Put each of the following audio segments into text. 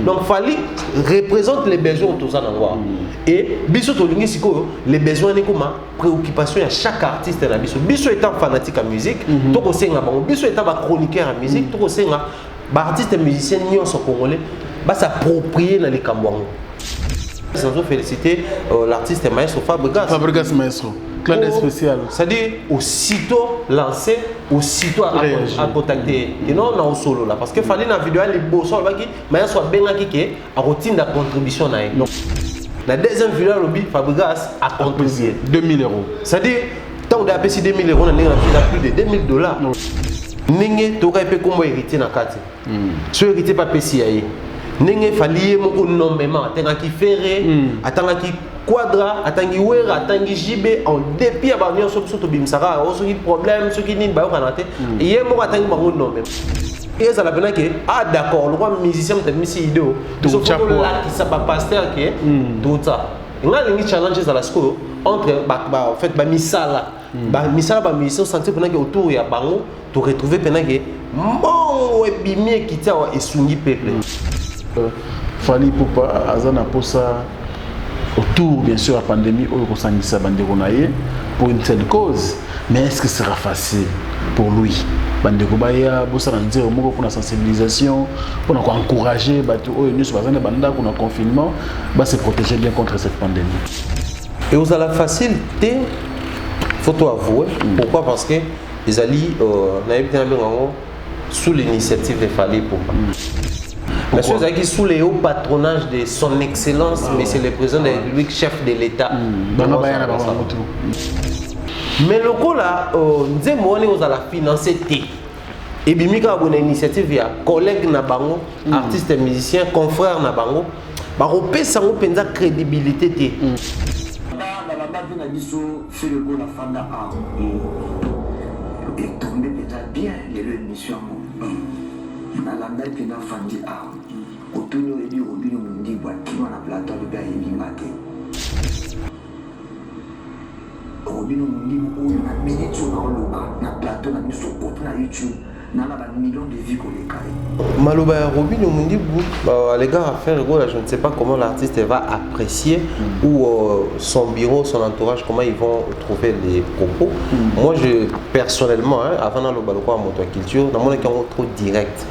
Donc Fally représente les besoins de tous en avoir. Et biso tolingi siko les besoins ne comme préoccupation à chaque artiste na biso. Biso étant fanatique à musique, to ko senga bango. Biso étant ba chroniqueur à musique, to ko senga ba artiste musicien nyonso congolais ba s'approprier dans les kambwango. Sans féliciter l'artiste maestro Fabregas Maestro. Clin spécial. C'est-à-dire aussitôt lancé, aussitôt à contacter. Et non, on a solo là. Parce que fallait dans la vidéo, les beaux sont là, mais il soit bien qui a routine de contribution. La deuxième vidéo, Fabregas a contribué 2000 €. C'est-à-dire, tant qu'on a payé 2000 €, on a plus de 2000 $. N'engé, tu aurais pu comment hériter dans la carte. Si tu hérité pas payé, n'engé fallait mon nommément, attends qui ferré, attends qui quadra, atangi wera, atangi jibe, en dépit à bannier sur tout bimsara, au qui problème, ceux qui n'y pas canate, et hier moi atangi bango non même. Et ça la peine que ah d'accord, le roi musicien t'a mis si idée, tout ça là qui ça pas pasteur qui tout ça. Il y a des challenges dans la school entre en fait misala, misala ba musicien sentir pendant que autour il y a bango, tu retrouver pendant que mon bimie qui t'a et sungi peuple. Fally Ipupa azana posa autour bien sûr de la pandémie pour une telle cause, mais est-ce que ce sera facile pour lui? Pour la sensibilisation, pour encourager le confinement, se protéger bien contre cette pandémie. Et vous avez la facilité, il faut avouer. Pourquoi? Parce que les alliés sous l'initiative de Fally Ipupa. La chose est que sous le haut patronage de son excellence, mais c'est le président de la République, chef de l'État. Mais le coup là, nous avons financé. Et bien, nous avons une initiative via collègues nabango, artistes et musiciens, confrères nabango, on peut sans une crédibilité. Et tomber peut-être bien de l'émission. Nalanda pina fandi a otonyo ebi obino mundi bwa kima na plateau de ba ebi ngate obino mundi oyo na minute na oloba na plateau na biso poto na YouTube na ba millions de vues qu'on les carré. Maloba Robino mundi les gars à faire je ne sais pas comment l'artiste va apprécier ou son bureau, son entourage, comment ils vont trouver les propos. Moi je personnellement avant dans le balcon à Motoculture dans mon écran trop direct.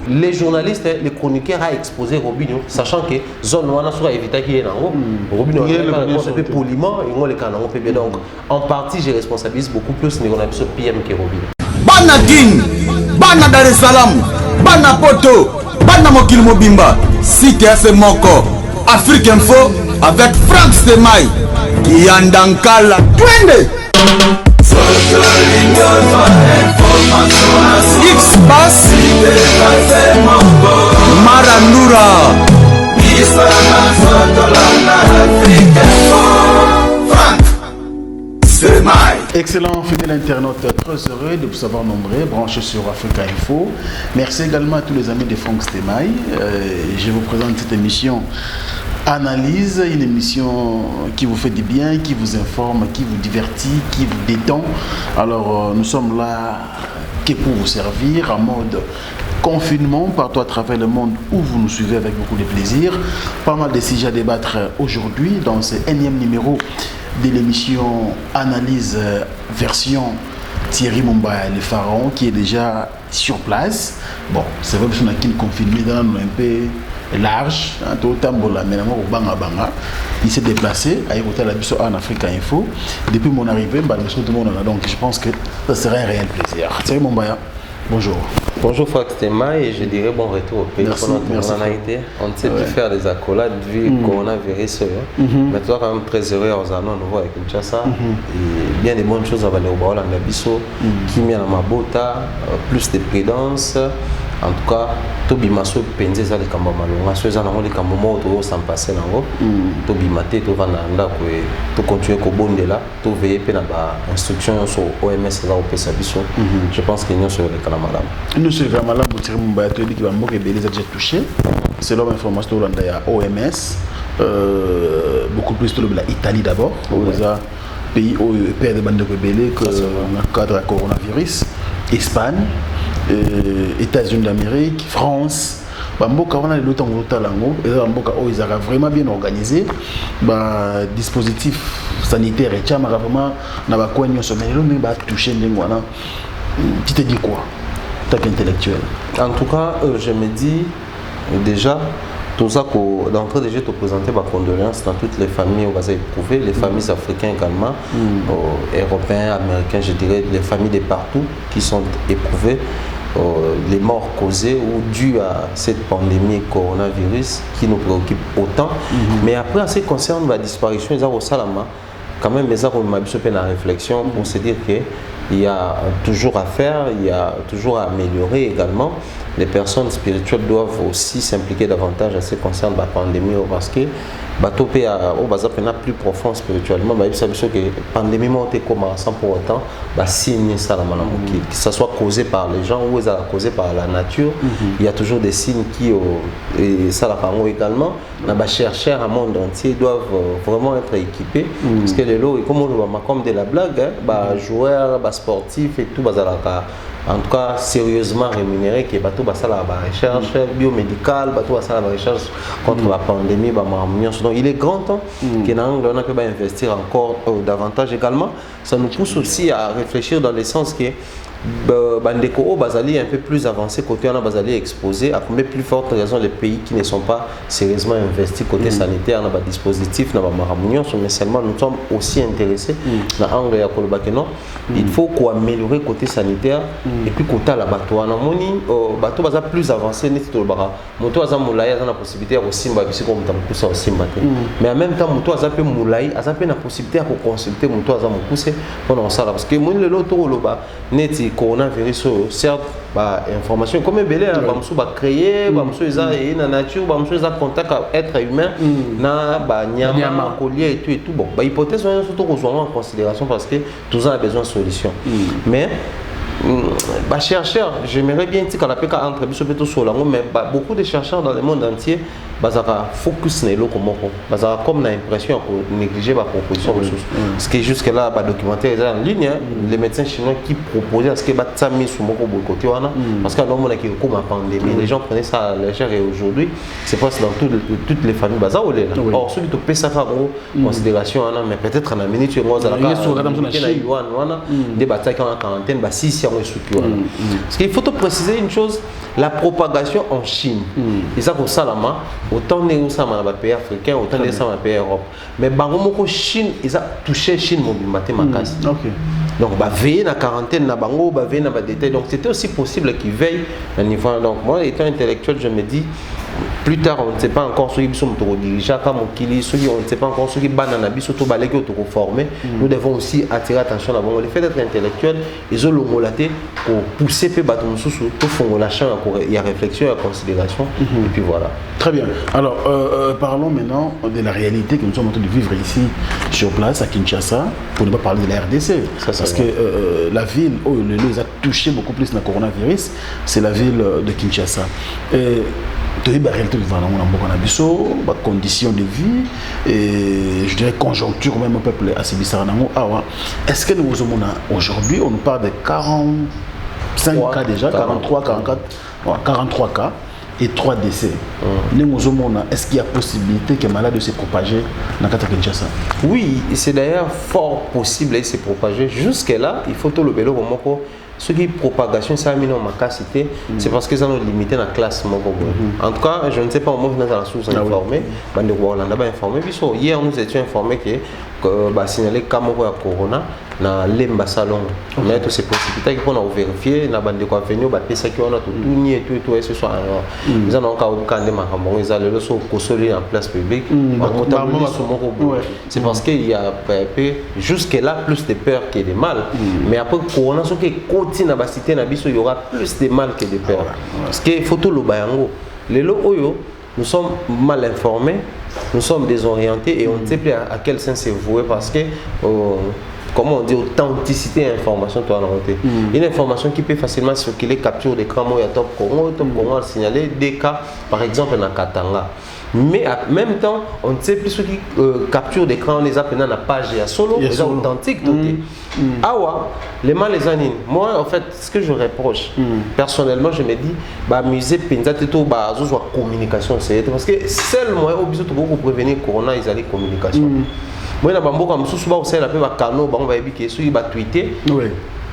Les journalistes, les chroniqueurs ont exposé Robinho, sachant que zone wana soit éviter qu'il y ait Robinho est poliment et on les canons donc en partie je responsabilise beaucoup plus les journalistes PM que Robinho. Bana King, Bana Dar es Salaam, Bana Poto, Bana Mokil Mobimba, Site Afe Moko, Afrique Info avec Franck Stemai, Yandankala, Twende. X-Bass Marandura Excellent fidèle internaute, très heureux de vous avoir nombreux branchés sur Africa Info. Merci également à tous les amis de Franck Stemai. Je vous présente cette émission Analyse, une émission qui vous fait du bien, qui vous informe, qui vous divertit, qui vous détend. Alors nous sommes là que pour vous servir en mode confinement partout à travers le monde où vous nous suivez avec beaucoup de plaisir. Pas mal de sujets à débattre aujourd'hui dans ce énième numéro de l'émission Analyse version Thierry Mumba, le pharaon, qui est déjà sur place. Bon, c'est vrai que nous avons confiné dans un peu large, il s'est déplacé à écouter la biso en Africa Info. Depuis mon arrivée, donc je pense que ça serait un réel plaisir. Thierry Mumba, bonjour. Bonjour Franck Stemai et je dirais bon retour au pays. Merci. On ne sait plus faire des accolades vu le coronavirus. Mais toi quand même très heureux aux annonces nouveau avec Kinshasa et bien des bonnes choses à venir au Baola Ngabiso qui met dans ma bota, plus de prudence. En tout cas, Tobi Maso Penze ça les Kambamalo, ceux là les Kambamo to s'en passer nango. Tobi Maté to va nanda ko to continuer ko bonde là, to veiller pe na ba instruction sur OMS là au Pesabiso. Je pense que nous sur les Kanamalam. Nous sur les Kanamalam pour tirer mon bateau qui va moquer les déjà touché. C'est l'homme information de la OMS, beaucoup plus de l'Italie d'abord. Pays où perd des bandes de rebelles que dans le cadre du coronavirus, Espagne, États-Unis d'Amérique, France, Bamboka on a le temps au talango et bamboka ils ont vraiment bien organisé dispositif sanitaire et chama vraiment na ba koigno sommelero mais ba toucher ndengwana. Tu te dis quoi? T'as intellectuel. En tout cas, je me dis déjà tout ça d'entrée déjà te présenter ma condoléances dans toutes les familles où on va éprouver, les familles africaines également, européens, américains, je dirais les familles de partout qui sont éprouvées. Les morts causées ou dues à cette pandémie coronavirus qui nous préoccupe autant. Mais après, en ce qui concerne la disparition, ils ont au Salama, quand même, ils ont une réflexion pour se dire qu'il y a toujours à faire, il y a toujours à améliorer également. Les personnes spirituelles doivent aussi s'impliquer davantage en ce qui concerne la pandémie parce que batopé au bazar plus profond spirituellement que la pandémie monte commence pour autant signe ça que ça soit causé par les gens ou causé par la nature. Il y a toujours des signes qui et ça la parole également les chercheurs à monde entier doivent vraiment être équipés parce que les lots comme on voit comme de la blague joueurs sportifs et tout en tout cas sérieusement rémunéré qui est bateau la recherche biomédicale bateau la recherche contre la pandémie donc il est grand temps qu'on a pu investir encore davantage également. Ça nous pousse aussi à réfléchir dans le sens que Bandeko Bazali est un peu plus avancé côté on a Bazali exposé à combien plus forte raison les pays qui ne sont pas sérieusement investis côté sanitaire dans le dispositif dans la mais seulement nous sommes aussi intéressés dans l'angle de non il faut améliorer côté sanitaire et puis côté la bateau on a moni bateau baza plus avancé net to bara moto aza moulay a la possibilité de simba bisi comme tam poussa au simba mais en même temps moto aza pe moulay aza pe na possibilité pour consulter moto aza mo pousser pendant ça parce que mon le loto loba net coronavirus certes information comme belé bamsou ba créer bamsou eza et na nature bamsou eza contact être humain na ba nyama collier et tout bon hypothèse on surtout en considération parce que tout ça a besoin de solution mais chercheurs, j'aimerais bien dire qu'on a pas entre mais beaucoup de chercheurs dans le monde entier focus sur les comme l'impression de négliger la proposition de ressources. Ce qui est jusque là, documentaire est en ligne, les médecins chinois qui proposaient ce qui est mis sur mon côté parce qu'il y a un qui comme la pandémie, les gens prenaient ça à légère et aujourd'hui, c'est pas dans toutes les familles bazar. Or, ceux qui te paient ça en considération, mais peut-être en a minute, des batailles en quarantaine, si parce qu'il faut te préciser une chose, la propagation en Chine, et ça pour ça autant de dans les pays africains, autant de dans les pays Europe. Mais Bango Chine, ils ont touché Chine mathématiquement. Donc veiller la quarantaine na bango, veiller na détail. Donc c'était aussi possible qu'ils veillent à niveau. Donc moi étant intellectuel, je me dis plus tard on ne sait pas encore ceux qui sont dirigeants comme on ne sait pas encore ceux qui banana bisoto balé auto formés. Nous devons aussi attirer attention à bon le fait d'être intellectuel, ils ont l'homolaté pour pousser peu bateau sous tout fond la chambre il y a réflexion, il y a considération et puis voilà. Très bien. Alors parlons maintenant de la réalité que nous sommes en train de vivre ici sur place à Kinshasa pour ne pas parler de la RDC. Parce que la ville où le lieu a touché beaucoup plus le coronavirus, c'est la ville de Kinshasa. La réalité de la conditions de vie et je dirais conjoncture même au peuple assez bizarre. Est-ce que nous aujourd'hui on nous parle de 45 cas déjà, 43, 44, 43 cas et 3 décès. Est-ce qu'il y a possibilité que le malade se propage dans le Kinshasa? Oui, c'est d'ailleurs fort possible de se propager. Jusque-là, il faut tout le vélo au ce qui est propagation, ça a mis dans ma capacité, c'est parce qu'ils ont limité la classe. En tout cas, je ne sais pas, moi je suis dans la source informée, hier nous étions informés que signalé Kamoko à Corona dans l'Emba Salon. Mais tout ces possibilités qu'on a vérifié, na bande quoi venir, ça qui on a tout nié tout et ce soir. Ils en ont encore quand même ils allaient le so consolider en place publique. C'est parce qu'il y a jusque là plus de peur que de mal. Mais après Corona, ce qui continue à citer na biso, il y aura plus de mal que de peur. Parce que photo le bayango, les lo oyo, nous sommes mal informés, nous sommes désorientés et on ne sait plus à quel sens c'est voué parce que comment on dit authenticité information toi une information qui peut facilement circuler capture d'écran moi top Congo a signalé des cas par exemple dans Katanga mais en même temps on ne sait plus ce qui capture d'écran on les appelle dans la page il y a solo les authentiques awa les mal les années moi en fait ce que je reproche personnellement je me dis bah musée penza teto bah zo communication c'est parce que seul moi au biso to beaucoup prévenir corona ils allaient communication moi na bambo comme sous ba aussi la pe ba canaux ba on va ébiquer sur ba tweeter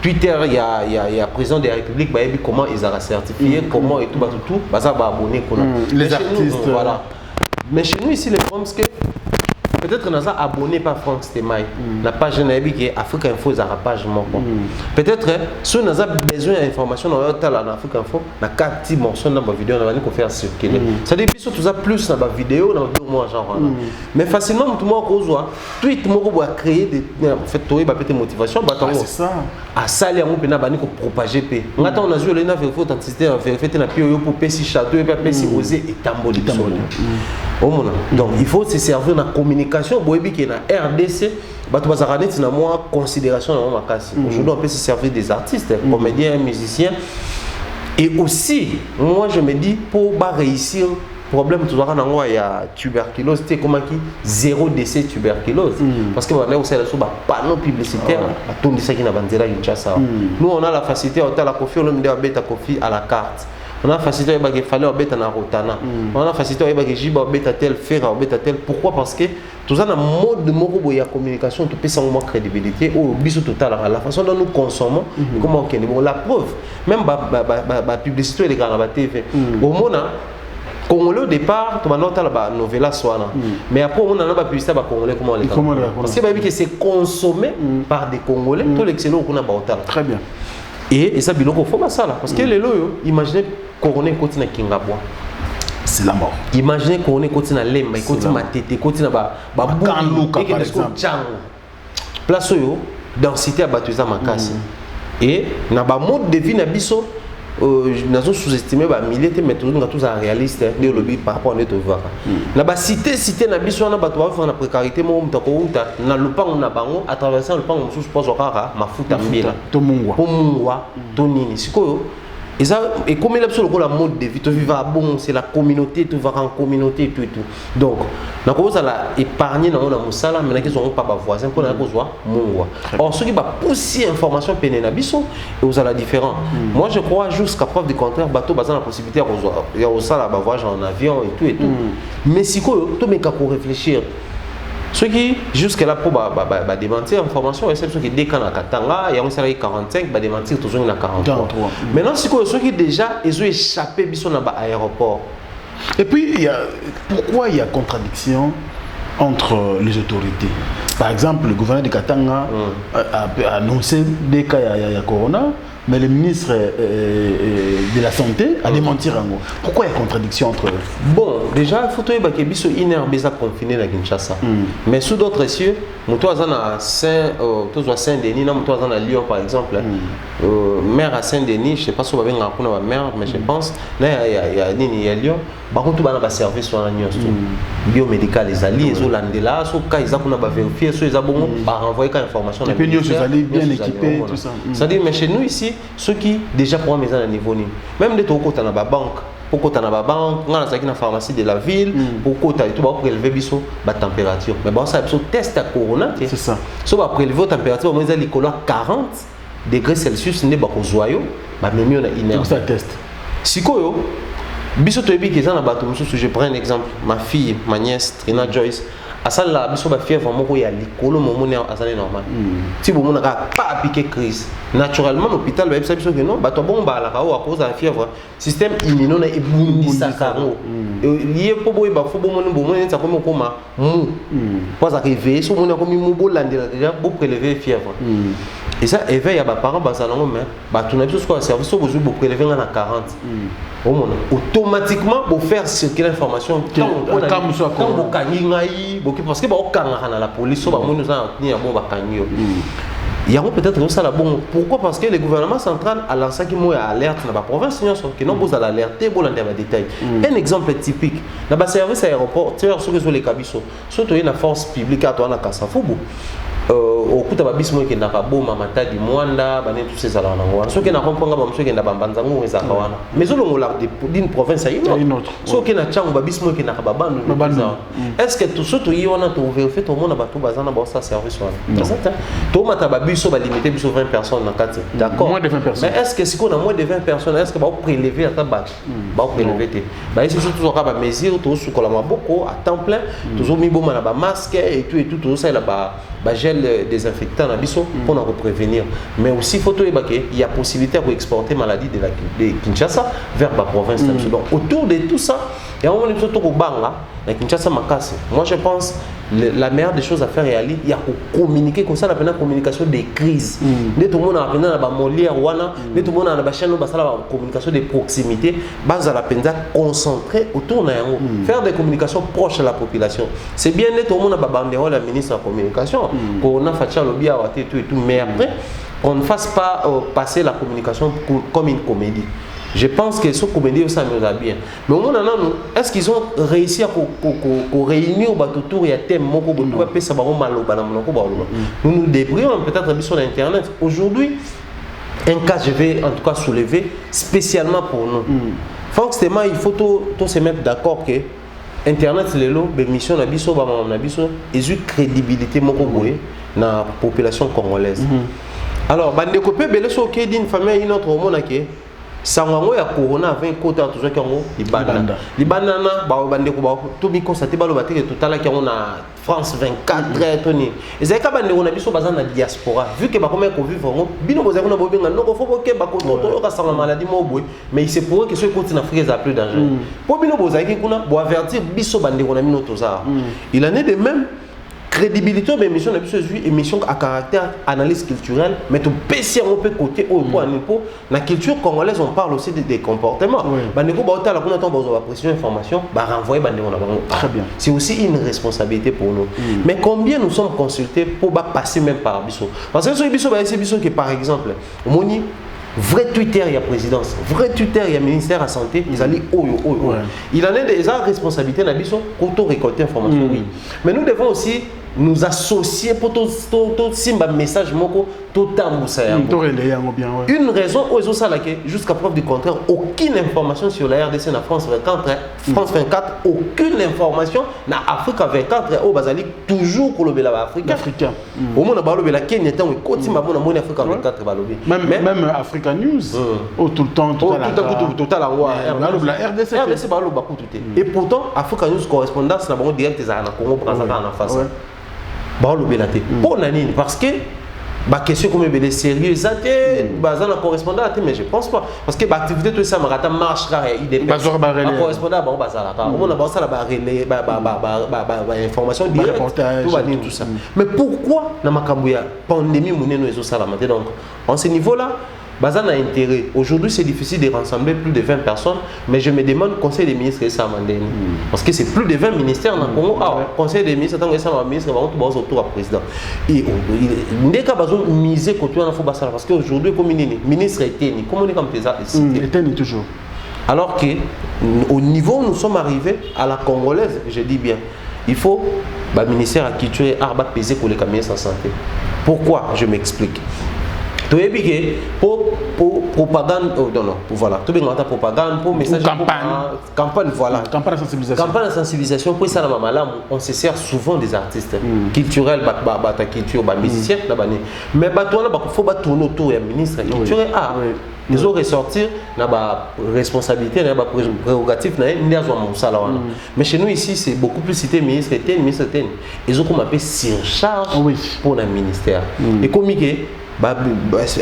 Twitter, il y a président de la République, bah, comment ils ont certifié, comment et tout, bah, ça va abonner. Les artistes. Voilà. Mais chez nous ici, les femmes, c'est que peut-être qu'on a abonné par France Stemai, la page de qui est Afrique Info, la page peut-être si on a besoin d'informations dans l'Afrique Info, on a 4 petits morceaux dans ma vidéo, on va faire circuler. Ça dit que tout ça plus dans ma vidéo, dans 2 mois, genre. Mais facilement, tout le monde tweet, on va créer des motivations. C'est ça. À saler on peut propager p on a vu les naves authenticité vérifier na pio pour PC château et PC oser et tamboli donc il faut se servir dans la communication boyebi qui na RDC bato bazarane tina moi considération na makasi aujourd'hui on peut se servir des artistes comédiens musiciens et aussi moi je me dis pour réussir problème tout ça dans il y a tuberculose c'est comment qui 0 décès tuberculose parce que on a aussi là panneau publicitaire tout ça qui na bandera Kinshasa nous on a la facilité à la coffee on a beta coffee à la carte on a facilité à il fallait beta na rotana on a facilité à jiba beta tel faire beta tel pourquoi parce que tout ça dans mode de moko ya communication tout peut sans moins crédibilité au biso total la façon dont nous consommons comment on bon la preuve même ba publicité les gars na TV au mona Congolais au départ, tu vas noter la novella soana. Mais après, on a pas publicité par Congolais comment les parce que c'est consommé par des Congolais, tout l'excellent qu'on a bauta. Très bien. Et ça biloko faut pas ça là parce que les loyo, imaginez Congolais côté na Kingabwa. C'est la mort. Imaginez Congolais côté na Lemba, côté na Matete, côté na ba Kanluka par exemple. Place yo densité à Batuza Makasi. Et na ba mode de vie na biso nous avons sous-estimé les milliers mais toujours tous réalistes de lobby par rapport à notre voir. La cité na biso na bato va na précarité mo mtako na lupango na bango à travers le lupango sous suppose okara mafuta mbela to mungwa to nini sikoyo et comme il a la mode de vie, tu vivras bon, c'est la communauté, tu vas en communauté et tout. Donc, nous avons épargné dans la moussala, mais nous n'avons pas de voisins pour nous voir mon. Or, ceux qui vont pousser l'information pénénabiso, et vous avez la différence. Moi, je crois jusqu'à preuve du contraire, bateau basé la possibilité de voir la voyage en avion et tout. Mais si tu as réfléchir. Ceux qui, jusqu'à là, pour démentir l'information, c'est ceux qui décalent à Katanga, il y a un salaire 45, va démentir toujours à 43. Maintenant, ceux qui déjà, ils ont échappé à l'aéroport. Et puis, pourquoi il y a contradiction entre les autorités? Par exemple, le gouverneur de Katanga a annoncé des cas de corona, mais le ministre de la Santé a démenti Rango. Pourquoi il y a contradiction entre eux? Bon, déjà, il faut que Biso Inerbeza confiné à Kinshasa. Mais sous d'autres cieux, nous sommes à Saint-Denis, nous sommes à Lyon par exemple. Maire à Saint-Denis, je ne sais pas si vous avez une maire, mais je pense, il y a Lyon. Par contre, il y a un service sur la biomédical, les alliés, les Hollandais, ils ont vérifié, ils ont renvoyé l'information. Et puis nous allons bien équipés, tout ça. C'est-à-dire, mais chez nous ici, ceux qui déjà pour mes à niveau, même des taux dans la banque, pourquoi tu as la banque, on a la pharmacie de la ville, pourquoi tu as tout prélever la température. Mais bon, ça a test à corona. C'est ça. Si on va prélever la température, on a les couleurs 40 degrés Celsius, n'est pas au joyau, mais mieux on a une heure. Ça teste. Si quoi, biso to ebi keza na bato mususu, je prends un exemple, ma fille, ma nièce Trina Joyce, asala la biso ba fièvre moko ya likolo momone azali normal. Si bo mona ka pas piquer crise. Naturellement l'hôpital ba biso que non, bato bon ba la à cause de la fièvre, système immuno na ebundisa karo. Lié po boy ba fo bo mona ça comme koma mou. Pas arriver, so mona comme mou bolandela déjà pour prélever fièvre. Et ça éveille à parents basalango mais ba tuna biso quoi service so besoin pour prélever na 40. Automatiquement pour faire circuler l'information parce que la police il y a peut-être ça la bon. Pourquoi? Parce que le gouvernement central a lancé qui moi alerte dans la province qui non vous allez alerter pour l'en détail. Un exemple typique dans le service aéroport, tu as les cabisso surtout la force publique à toi na Kasafubu. au coup de bismo qui n'a pas beau mamata di mwanda bané tous ces alans ce qui n'a comprendre ba monsieur qui n'a bambanzango ezakawana mais on l'a d'une province à une autre ce qui n'a tchango ba bismo qui n'a pas bandu est-ce que tout ce tout y on a tout fait tout le monde a tout bazana ba ça service wana tout mata ba biso ba limiter biso 20 personnes dans quatre d'accord moins de 20 personnes mais est-ce que si on a moins de 20 personnes est-ce que ba prélever à tabac ba prélever ba ici surtout on va mesure tout sous la maboko à temps plein toujours mis bon na ba masque et tout ça là ba gel désinfectant na biso pour nous prévenir mais aussi photo il y a possibilité pour exporter maladie de Kinshasa vers la province donc autour de tout ça il y a un moment surtout au banga na Kinshasa makasi moi je pense la meilleure des choses à faire il y a communiquer comme ça la communication des crises de tout le monde a appris na ba molière wana de tout le monde a ba chaîne ba sala communication de proximité base à la peine concentrer autour na yango faire des communications proches à la population c'est bien de tout le monde a ba banderole la ministre de la communication pour na fatia lobby à tout et tout mais après on ne fasse pas passer la communication comme une comédie. Je pense que ce comédie ça nous a bien. Mais au moment est-ce qu'ils ont réussi à réunir autour et à thème nous nous débrouillons peut-être sur l'internet. Aujourd'hui, un cas je vais en tout cas soulever spécialement pour nous. Forcément, il faut tous se mettre d'accord que internet c'est le mission na biso ba na biso et une crédibilité moko boye na population congolaise. Alors bande ko pe belé so ke d'une famille une autre monde ke sangango ya corona 20 kota toujours kango libanda na ba bande ko ba to bi constater ba lo ba te total ki on a France 24 toni ezai ka bande na biso bazana diaspora vu que ba comment ko vivre ngo bino boza na bobenga noko fo boke ba ko to ka sanga maladie mo boy mais il se pourrait que ce côté na Afrique est plus dangereux pour bino boza ki kuna bo avertir biso bande na bino toza il en est de même crédibilité de l'émission émission à caractère analyse culturelle mais tout PC on peut côté au point niveau la culture congolaise on parle aussi des comportements bandeko ba otala kuna temps ba pression information ba renvoyer bandeko na bango très bien c'est aussi une responsabilité pour nous mais combien nous sommes consultés pour ba passer même par biso parce que sur biso ba biso que par exemple moni vrai Twitter il y a présidence vrai Twitter il y a ministère à santé ils allaient il en est des responsabilités na biso pour récolter information oui mais nous devons aussi nous associer pour tout simba message moko total une raison aux ça jusqu'à preuve du contraire aucune information sur la RDC na France 24 France 24 aucune information na Afrique 24 au bazali toujours pour le bela africain au monde ba le Kenya tant côté ma bon na Afrique 24 ba lobi même Africa News tout le temps total la RDC ba lo ba tout et pourtant Africa News correspondance na bon direct za na Congo Brazzaville en face parce que la question comme elle sérieux la correspondant mais je pense pas parce que l'activité tout ça marche il correspondant information directe tout ça mais pourquoi dans ma pandémie donc en ce niveau là Bazan a intérêt. Aujourd'hui, c'est difficile de rassembler plus de 20 personnes, mais je me demande conseil des ministres et ça parce que c'est plus de 20 ministères dans le Congo. Conseil des ministres, tant que ça ministre, on va autour à président. Et il n'est pas besoin de miser contre un faux bassin parce qu'aujourd'hui, comme ministre était ni comment on est comme ça était toujours. Alors que au niveau où nous sommes arrivés à la congolaise, je dis bien, il faut le ministère à qui tu es arba peser pour les camions sans santé. Pourquoi? Je m'explique. Pour propagande, voilà, tout bien propagande, pour message, campagne, voilà, campagne de sensibilisation, pour ça, on se sert souvent des artistes culturels, culture, musiciens, mais il faut tourner autour du ministre culturel. Ils ont ressortir la responsabilité, la prérogative, mais chez nous ici, c'est beaucoup plus cité ministre, ils ont comme appelé surcharge pour le ministère. Et comme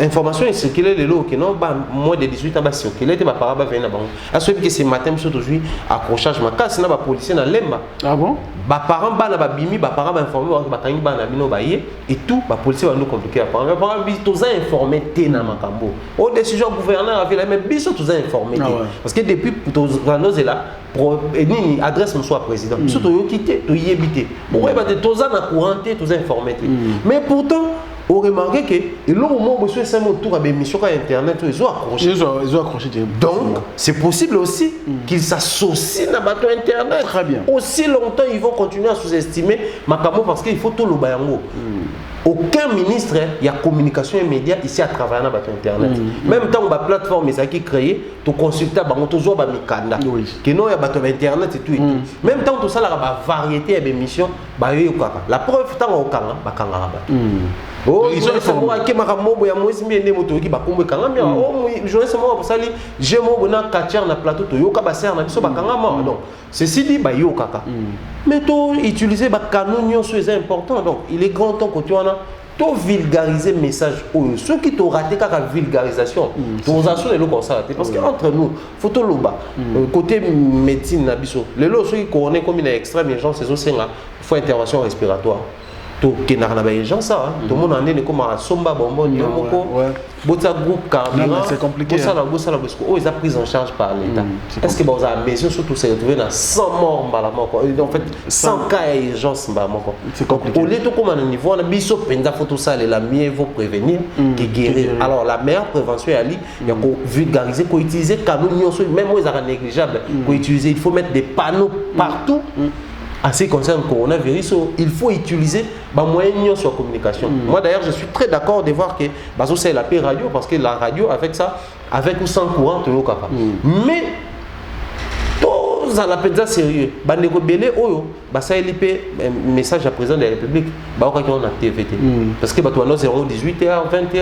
information est circulée les lots qui n'ont pas moins de 18 ans circulé te ba paraba venir bango aso que ce matin aujourd'hui accrochage ma casse na ba policier na lemba ah bon ba parents ba na ba bimi ba parents ba informer ba tangi ba na bino ba ye et tout ba policier va nous compliquer ba parents bi tous informés té na makambo au décision gouverneur avait la même biso tous informés parce que depuis tous nous est là pour ni adresse nous soit président surtout yo quitter to yebité bon ba tous na couranté tous informés mais pourtant on remarque que le moment où c'est un tour à l'émission internet ils ont accroché donc c'est possible aussi qu'ils s'associent à bateau internet aussi longtemps ils vont continuer à sous-estimer Makamo parce qu'il faut tout le bayango aucun ministre il y a communication et médias ici à travers na bato internet même temps ba plateforme ça qui créé to consulter ba to zo ba mikanda que non ya bato internet et tout même temps tout ça la ba variété d'émissions ba yo kaka la preuve tant au kanga ba kanga ba oh ils ont fait que maramobo ya moisi mende moto ki ba kombo kanga mi oh journaliste mo pour ça li j'ai mo bona kacher na plateau to yo ka ba ser na biso ba kanga ma donc ceci dit ba yo kaka mais to utiliser ba canon c'est important donc il est grand temps que tu en as to vulgariser message ceux qui t'ont raté la vulgarisation pour assurer le concert parce que entre nous photo loba côté médecine na biso les lots ceux qui connaissent comme une extrême urgence c'est aussi il faut intervention respiratoire to kenar na ba urgence ça tout le monde en est comme à somba bombo nyomoko bota groupe carburant c'est compliqué ça la parce que ils ont pris en charge par l'état est-ce que vous avez mesure surtout c'est retrouvé dans 100 morts en fait 100 cas d'urgence c'est compliqué au lieu de comme à niveau on a biso penza photo ça la mieux vaut prévenir que guérir alors la meilleure prévention est ali il faut vulgariser faut utiliser canaux même moi ça négligeable faut utiliser il faut mettre des panneaux partout. En ce qui concerne le coronavirus, il faut utiliser les moyens de communication. Moi d'ailleurs, je suis très d'accord de voir que c'est la paix radio parce que la radio, avec ça, avec ou sans courant, tu es capable. Mais, tous à la peine sérieux. Ça a été un message à président de la République. On a TVT. Parce que tu as 018h, 20h, tu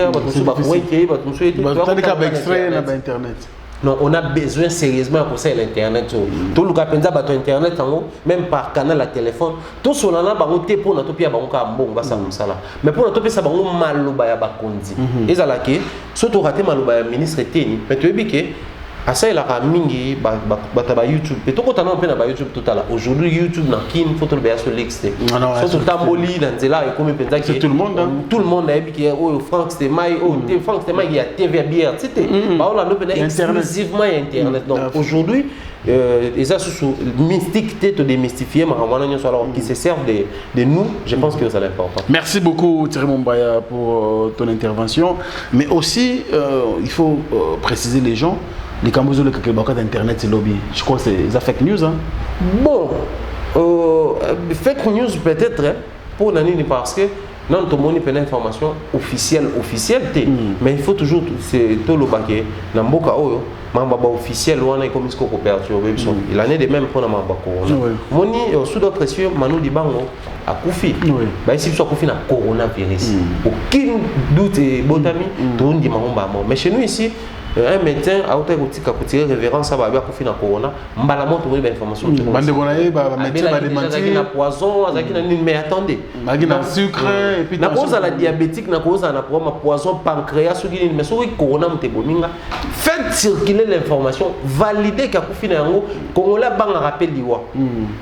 as Internet. Non, on a besoin sérieusement pour ça l'internet. Tout le monde a besoin internet même par canal à téléphone. Tout cela là ba roté pour notre pays ba on ka bon ba ça ça là. Mais pour notre pays ça ba on maluba ya ba kondi. Et ça là que surtout raté maluba ya ministre teni. Mais tu es bien que à ça il a mingi ba YouTube. Et tout quand on a ba YouTube tout à l'heure. Aujourd'hui YouTube na kin photo le ba sur l'exté. Surtout tamboli dans zela et comme penza que tout le monde tout le monde a bien que Franck Stemai Franck Stemai il y a TV bière c'était ba on a exclusivement internet. Donc aujourd'hui et ça sous mystique tête démystifier alors qui se servent de nous, je pense que c'est important. Merci beaucoup Thierry Mombaya pour ton intervention, mais aussi il faut préciser les gens. Les Cambodgiens, le internet, c'est lobby. Je crois que c'est fake news. Hein? Bon, fake news peut-être pour l'année parce que non, tout le monde a une information officielle, mais il faut toujours c'est tout le baquet. Dans le cas où officiel, on a comme coopération. Il en est de même pour la corona. Moni sous d'autres pressions, Manu Dibango a Koufi. Ici, soit Koufi na coronavirus. Aucun doute, bon ami, tout le monde dit mais chez nous ici. Un médecin a été révérence à Babia Koufi na corona, mbalamont trouver l'information. Poison, mais attendez. Na sucre et puis na cause à la diabétique, na cause à la poison pancréas, mais sur le corona mtebominga. Faites circuler l'information, validez qu'à Koufi na ngo, Congola bang rappel liwa.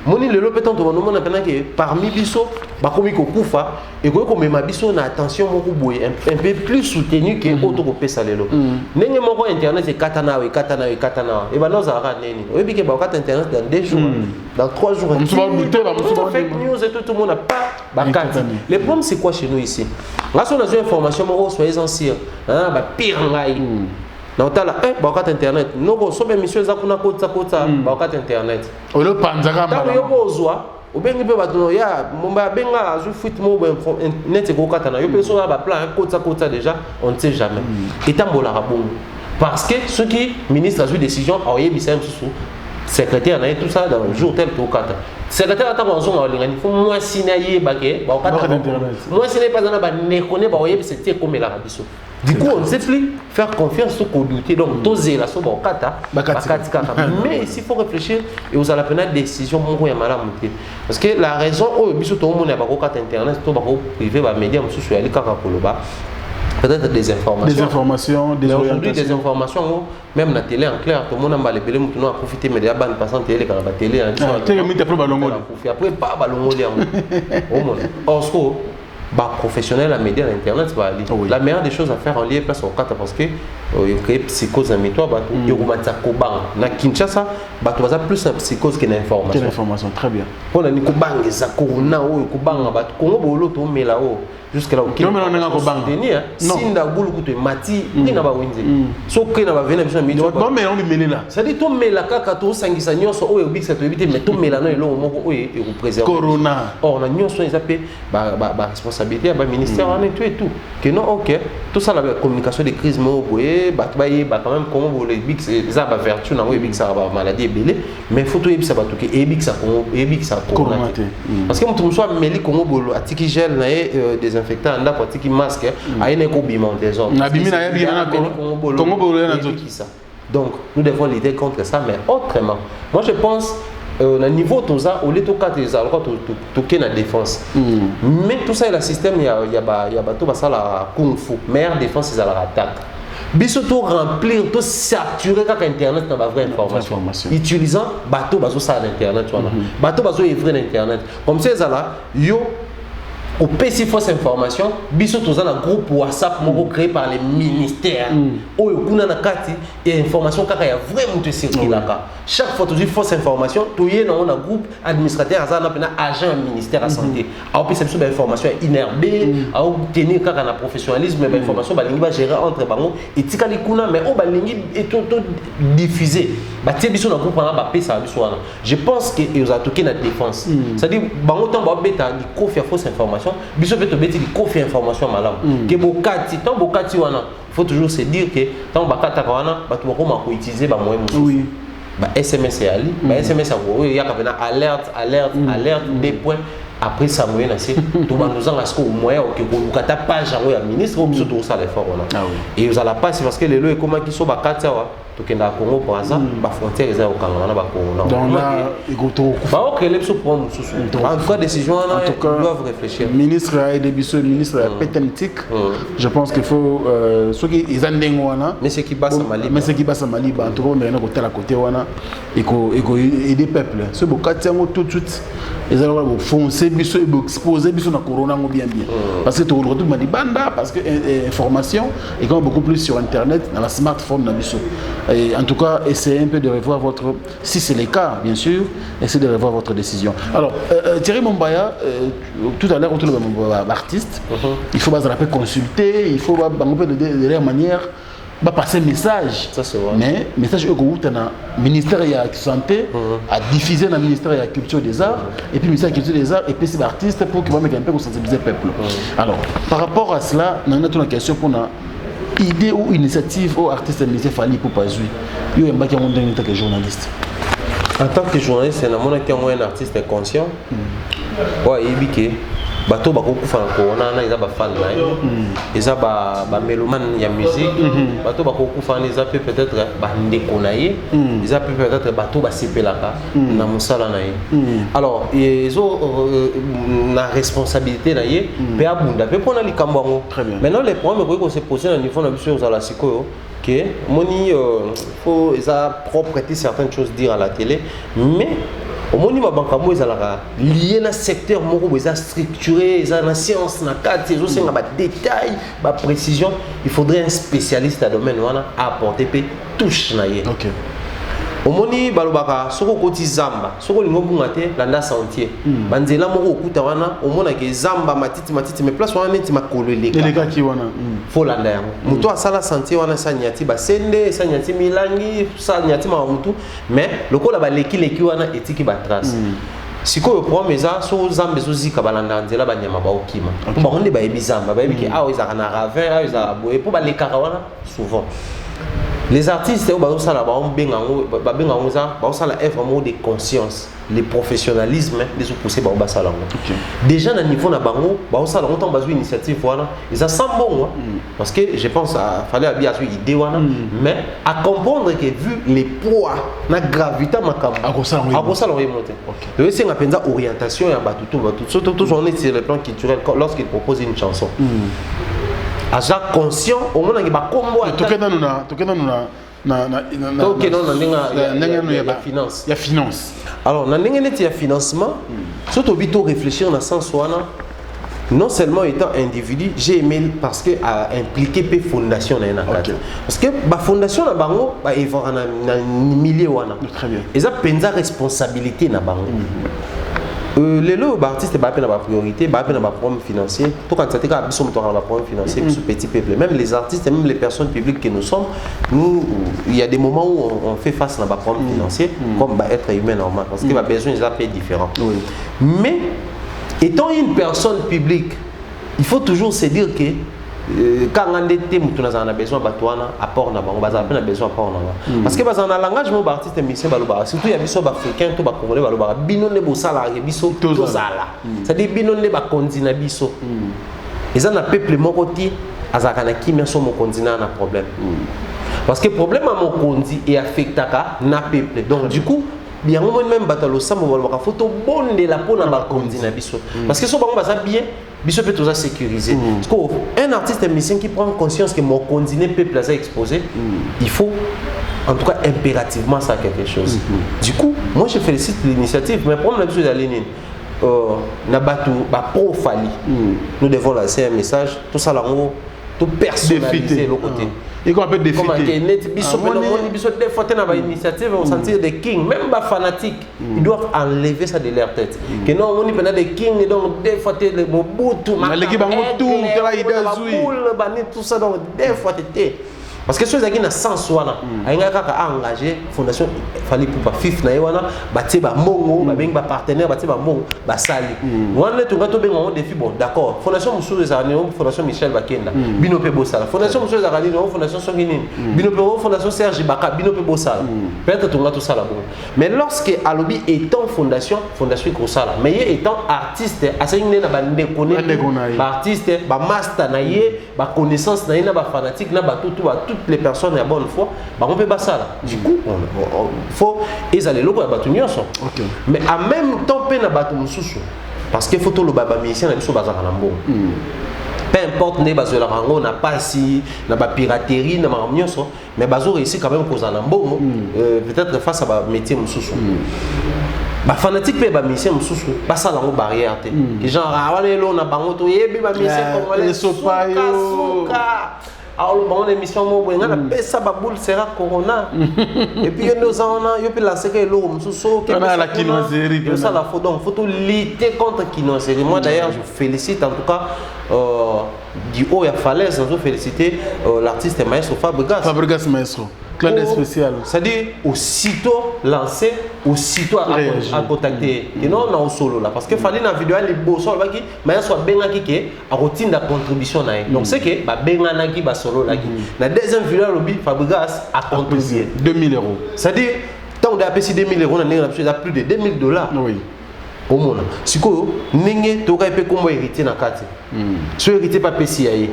Moni le lopeton to no mona pena que parmi biso, ba komi ko kufa et ko comme ma biso na attention moko boye un peu plus soutenu que autre ko pesa lelo. Nenge moko internet c'est katana et ben nous arrêtons neni oui bien que ba internet dans 2 jours dans 3 jours fake news et tout le monde n'a pas bakati le problème c'est quoi chez nous ici là on a une information moko soyez en sûr hein ba pire ngai na otala ba internet noko so be mission za kuna kota ba internet o le panzaka mala yo bozwa obengi pe bato ya momba benga azu fuite mo net ko katana yo pe so ba plan kota déjà on ne sait jamais etambola rabon. Parce que ceux qui ministre a eu décision a eu bisem sous secrétaire na tout ça dans le jour tel pour kata secrétaire attend en zone il faut moi signaler baké ba kata moi signaler pas na ba ne connaît ba oyebi c'était comme la rabiso du coup on ne sait plus faire confiance au douter donc toser la so ba kata mais s'il faut réfléchir et vous allez prendre une décision mon ya malamu parce que la raison o biso to mo na ba kata internet to ba privé ba média mususu ya likaka koloba peut-être des informations, des orientations. Des informations, même la télé en clair, tout le monde a les belles moutons à profiter, mais des bandes passant télé quand la télé. Après, pas ballon. Or, professionnel à médias à internet, la meilleure des choses à faire en lien place au 4 parce que créé psychose na mitwa bato et romanza kobang na Kinshasa bato baza plus en psychose que l'information. Quelle information, très bien. On a ni kobang za corona o kobang bato Congo bolo to mela o jusqu'à là OK. Non mais on nga kobang. Sinda bulu kuto mati ina ba wenze. So que na ba vena biso mitwa. Non mais on mela là. Ça dit to mela kaka to sangisa nyonso o ebikisa to ebite mais to mela no elongo moko o e représente corona. Or na nyonso ezapé ba responsabilité ba ministère en tout et tout. Que non OK. Tout ça la communication de crise mo boye ba quand même comment vous les big ça va vertu na mo big ça va maladie belé mais photo ebisa ba to ke ebik ça corona. Parce que mutu soit meli Congo bolo atiki gel na désinfectant anda atiki masque aine ko bima des autres. Na bimi na ya bina na Congo bolo na ça. Donc nous devons lutter contre ça mais autrement. Moi je pense au niveau tout ça au lieu de quatre les alors tout na défense mais tout ça est le système il y a tout ça la kung fu meilleure défense c'est la attaque biso tout remplir tout saturer quand internet na ba vraie information utilisant bateau bazo ça internet wana bateau bazo évrer internet comme ça là yo au PC fausse information biso tous un groupe WhatsApp créé par les ministères où kuna na kati et information kaka ya vraiment te circuler là chaque fois tu dis fausse information tu y dans un groupe administrateur azana pena agent ministère de santé a opé cette information inerbé a obtenir kaka na professionnalisme mais information ba lingi ba gérer entre bango et tikali kuna mais o ba lingi et tout diffuser ba tie biso na groupe na ba pesa biso wana je pense que ils ont toqué na défense c'est à dire bango temps ba beta di confia fausse information biso peut te beti di confia information malam que bokati tant bokati wana faut toujours se dire que tant bakata wana ba to ko utiliser ba moyen oui ba SMS ya ali ba SMS ya ko ya ka bena alerte des points après ça moyen na c'est to bandoza ngasko moyen que ko lukata page ya ministre ou biso to ça l'effort wana et vous allez passer parce que les lois comment qui sont bakata wa to kenda Congo par exemple ba frontière za okanga na ba Congo donc là ikoto ba o créer biso pour nous en tout cas décision là ils doivent réfléchir ministre a aidé biso ministre pétentique je pense qu'il faut ceux qui ils andeng wana mais ce qui passe Mali en tout cas on est na côté à côté wana et aider peuple ce bokati ngo tout de suite ils allaient foncer biso et exposer biso na corona ngo bien parce que tout le retour m'a dit banda parce que information et quand beaucoup plus sur internet dans la smartphone na biso. Et en tout cas, essayez un peu de revoir votre... Si c'est le cas, bien sûr, essayez de revoir votre décision. Alors, Thierry Mombaya, tout à l'heure, on trouve l'artiste. Il faut consulter, il faut de leur manière passer un message. Ça, c'est vrai. Mais le message est que le ministère de la Santé a diffusé dans le ministère de la Culture des Arts, et puis le ministère de la Culture des Arts, et puis c'est l'artiste pour qu'il va mettre un peu pour sensibiliser le peuple. Alors, par rapport à cela, on a une question pour nous. Idée ou initiative aux artistes de l'État Fali pour pas jouer. Il y a un bac en tant que journaliste. En tant que journaliste, c'est un artiste conscient. Ouais, il dit bato bako kufa na corona na eza ba fan na eza ba mélomane ya musique bato bako kufa na eza peut-être ba ndeko na ye eza peut-être bato ba sepelaka na musala na ye alors ezo na responsabilité na ye pe abunda pe pona likambo ngo maintenant les problèmes ko se poser na niveau na biso za la sikoyo que moni faut eza propreté certaines choses dire à la télé mais au moins ma banque moi ezalaka lié na secteur moko eza structuré eza na science na carte ezo senga ba détail ba précision il faudrait un spécialiste à domaine wana apporter pe touche na ye OK au moni balobaka soko koti zamba soko lingo bunga te landa sentier banzela moko okuta wana au mona ke zamba matiti mais place wana neti makolo eleka ki wana faut landa yango muto asala sentier wana sa nyati basende sa nyati milangi sa nyati mamutu mais lokola baleki wana etiki ba trace sikoyo problème eza so zamba ezozika balanda nzela banyama baokima mpo bakonde bayebi zamba bayebi ke awa ezaka na ravin awa ezaka boye mpo balekaka wana souvent les artistes au bazo sala ba benga ngoza ba sala œuvre de conscience le professionnalisme les opposés ba sala déjà na niveau na bango ba sala on bazo initiative wana ils a sans bon parce que je pense à fallait bien sur idée wana mais à comprendre que vu les poids na gravité makamba à ça on remonter donc c'est nga penza orientation ya batutu surtout tout on est sur le plan culturel lorsqu'il propose une chanson Aja conscient au moins ngi ba kombo tokena na finance ya finance alors na ndenge neti ya financement surtout bito réfléchir na sens wana non seulement étant individu, j'ai aimé parce que a impliqué peu fondation na okay. Parce que la fondation na bango ba évora na milieu wana. Très bien. Et ça penza responsabilité na bango. Les lots artistes ba na ba priorité, ba na ba problème financier. Tout quand ça te ka biso moto na ba problème financier ce petit peuple. Même les artistes, même les personnes publiques que nous sommes, nous il y a des moments où on fait face à ba problème financier comme être humain normal parce que ba besoin ils appellent différents. Oui. Mais étant une personne publique, il faut toujours se dire que quand on a besoin de apport, on a besoin d'apport. Parce que dans le langage de l'artiste musicien, surtout il y a des africains, des congolais, bino ne bosala, biso tozala. C'est-à-dire bino ne ba konzina biso. Et ça na peuple mokoti azakana ki meso mo konzina na problème. Parce que le problème à mon kondi est affecté na peuple. Donc du coup il y a un moment même batalo samo balwa photo bonne de la peau na ba konzina biso. Parce que so bango baza bien biso peut tout sécuriser. Parce qu'un artiste musicien qui prend conscience que mon continent peut placer exposé, il faut en tout cas impérativement ça quelque chose. Du coup, moi je félicite l'initiative, mais pour la chose d'aller nabatu ba profali. Nous devons lancer un message tout ça là tout personnaliser le côté. Et qu'on appelle défiter. Comment initiative au sentir des kings, même les fanatiques, ils doivent enlever ça de leur tête. Que non, on est des kings et donc des fois les Mobutu, tout ça donc des fois parce que ceux qui ont sens wana ainga kaka engagé fondation fallait pour pas fif na wana bati ba mongo ba benga partenaire bati ba mongo ba sali wana to ngato benga on défi bon d'accord fondation musuzu za néo fondation Michel Bakenda bino pe bosala fondation musuzu za néo fondation Songini bino pe fondation Serge Baka bino pe bosala peut-être to ngato sala bon mais lorsque alobi étant fondation Kosala mais étant artiste asengi na ba ndekone ba artiste ba master na ye ba connaissance na ye na ba fanatique na ba tout toutes les personnes à bonne foi, on peut pas ça. Du coup, il faut ils allaient logo à battre mais en même temps, peine à battre parce qu'il faut tout le baba musicien na biso bazar na mbo. Peu importe ne bazo la rango na pas si na ba piraterie na marmionso, mais bazo réussi quand même cause na mbo peut-être face à ba métier mususu. Ba fanatique pe ba musicien mususu pas ça la barrière té. Que genre awale lo na bango to yebi ba musicien comme les sopayo. Alors le bon émission mo benga na pesa ba boule sera corona et puis nous on a yo pe lancer que lo mususu que la kinoserie ça la faut donc faut lutter contre kinoserie. Moi d'ailleurs je félicite en tout cas du haut et à falaise je féliciter l'artiste Maestro Fabregas Maestro clan spécial c'est-à-dire aussitôt lancé aussitôt à contacter et non on solo là parce que fallait na vidéo les beaux sur baki Maestro benga ki ke a routine de contribution na donc c'est que ba benga na ki ba solo là ki na deuxième vidéo lobby Fabregas a contribué 2000 €. C'est-à-dire tant on a payé 2000 € on a plus de $2000 oui au monde siko ninge to ka pe kombo héritier na kati so héritier pas pesi yaye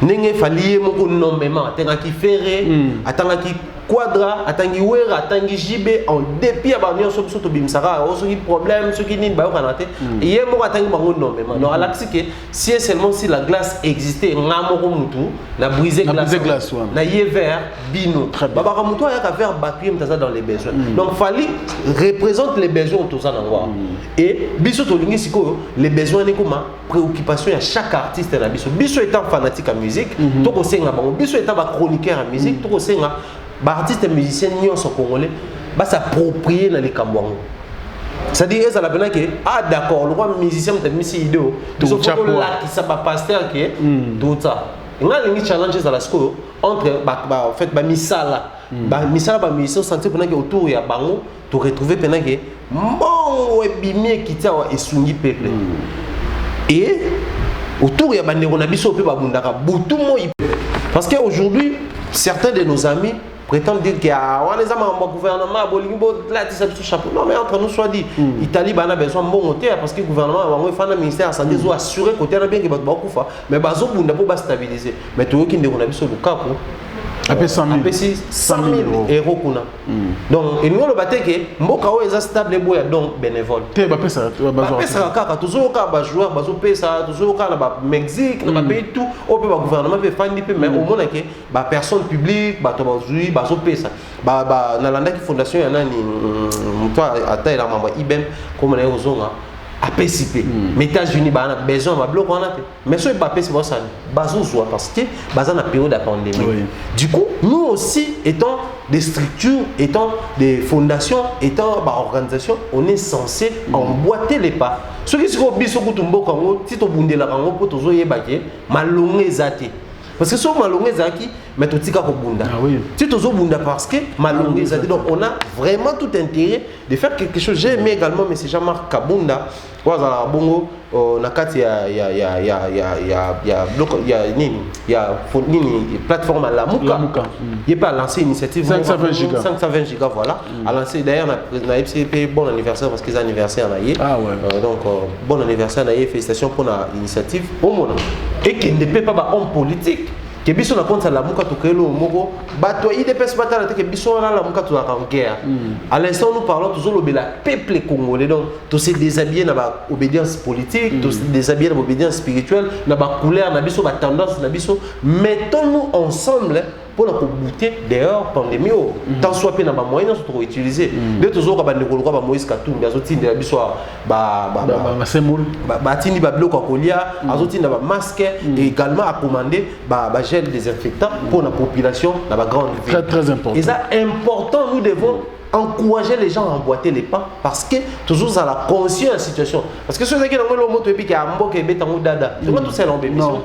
ninge falié moko nommément atanga ki ferré atanga ki quadra atangi wera atangi jibe en dépit ba nyo so to bimsara o so ki problème so ki nini ba kanate yé moko atangi bango nommément non alaxi que si seulement si la glace existait ngamoko mutu na briser glace na yé vers bino baba ka mutu ya ka faire battre mtaza dans les besoins donc fallait représente les besoins tout ça na ngwa et biso to lingi siko les besoins ni kuma préoccupation à chaque artiste na biso étant fanatique à musique to ko senga bango biso étant ba chroniqueur à musique to ko senga ba artiste musicien nyonso congolais ba s'approprier na les kambwango c'est-à-dire ça la peine que ah d'accord le roi musicien de misi idéo tout ça qui ça ba pasteur qui tout ça nga lingi challenges à la school entre en fait ba misala ba musicien sentir pendant que autour ya bango to retrouver pendant que bon ebimie qui tia et sungi peuple et autour ya bandeko na biso pe ba bundaka butu mo parce que aujourd'hui certains de nos amis prétendent dire qu'il y a un gouvernement qui chapeau. Non, mais entre nous, soit dit, l'Italie a besoin de bon côté parce que le gouvernement a un ministère de la santé doit assurer que bien qu'il va beaucoup faire. Mais il faut stabiliser. Mais tout le monde a besoin de cap. Après 100 000 euros. Donc, et nous, le bâtiment que Mbokao est stable et donc bénévole. Tu as ça, tu as ça, toujours au joueur, toujours au Mexique, dans le pays tout, au gouvernement peut faire mais au moins que la personne publique, la pesa. Dans la fondation, il y a un toi à taille la membre IBM comme on est aux zones. à PCP. Mais États-Unis, bah, on a besoin de bloc, mais ce n'est pas PCP, ça besoin parce que dans la période de la pandémie. Oui. Du coup, nous aussi, étant des structures, étant des fondations, étant des organisations, on est censé emboîter les pas. Ce qui est ce que si tu as la rango pour toujours y baquer, malongé zati. Parce que si on malongé zaki, mais tu tika ko bunda. Si tu as bunda parce que malongé zati, donc on a vraiment tout intérêt de faire quelque chose. J'ai aimé également M. Jean-Marc Kabunda. Voilà, bongo, nakati il y a plateforme à la Muka. Il n'a pas lancé l'initiative 520 gigas. 520 gigas, voilà. A lancé d'ailleurs on a FCP bon anniversaire parce qu'ils ont anniversaire naïe. Ah ouais. Donc bon anniversaire naïe, félicitations pour l'initiative au monde. Et qui ne peut pas homme politique. Que biso na compte la muka to kelo moko bato IDPS batala te que biso na la muka to la guerre. À l'instant nous parlons toujours le peuple congolais, donc to se déshabiller na ba obédience politique, to se déshabiller na obédience spirituelle, na ba couleur na biso ba tendance na biso, mettons-nous ensemble pour la bouter dehors pandémie tant soit pe na ba moyens to utiliser de toujours ka ba nekolo ka ba Moïse Katumbi azotindi na biso ba semoul ba tindi ba bloc kolia azotindi ba masque et également à commander ba gel désinfectant pour la population dans la grande ville. Très très important. Et ça important, nous devons encourager les gens à emboîter les pas parce que toujours à la conscience de la situation. Parce que ceux qui ont le mot de qui a un qui est en dada, c'est pas tout ça mission.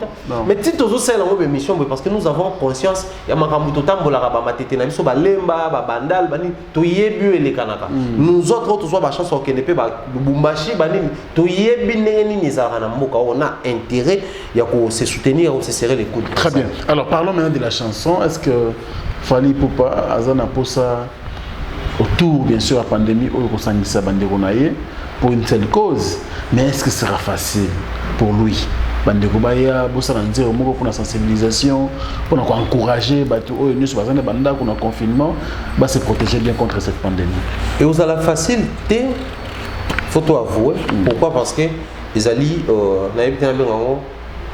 Mais si toujours c'est la mission parce que nous avons conscience, il y a makamuto tambola ba matete na biso ba lemba ba bandal bani to yebu et les kanaka. Nous autres tous ba chance au Kenepe ba Lubumbashi bani to yebi neni nizara na mboka, on a intérêt il y a qu'on se soutenir, on se serrer les coudes. Très bien. Alors parlons maintenant de la chanson. Est-ce que Fally Ipupa Azana Posa autour bien sûr de la pandémie pour une telle cause, mais est-ce que ce sera facile pour lui? Bandeko Baya, pour la sensibilisation, pour encourager le confinement, se protéger bien contre cette pandémie. Et vous avez la facilité, il faut avouer. Pourquoi? Parce que les alliés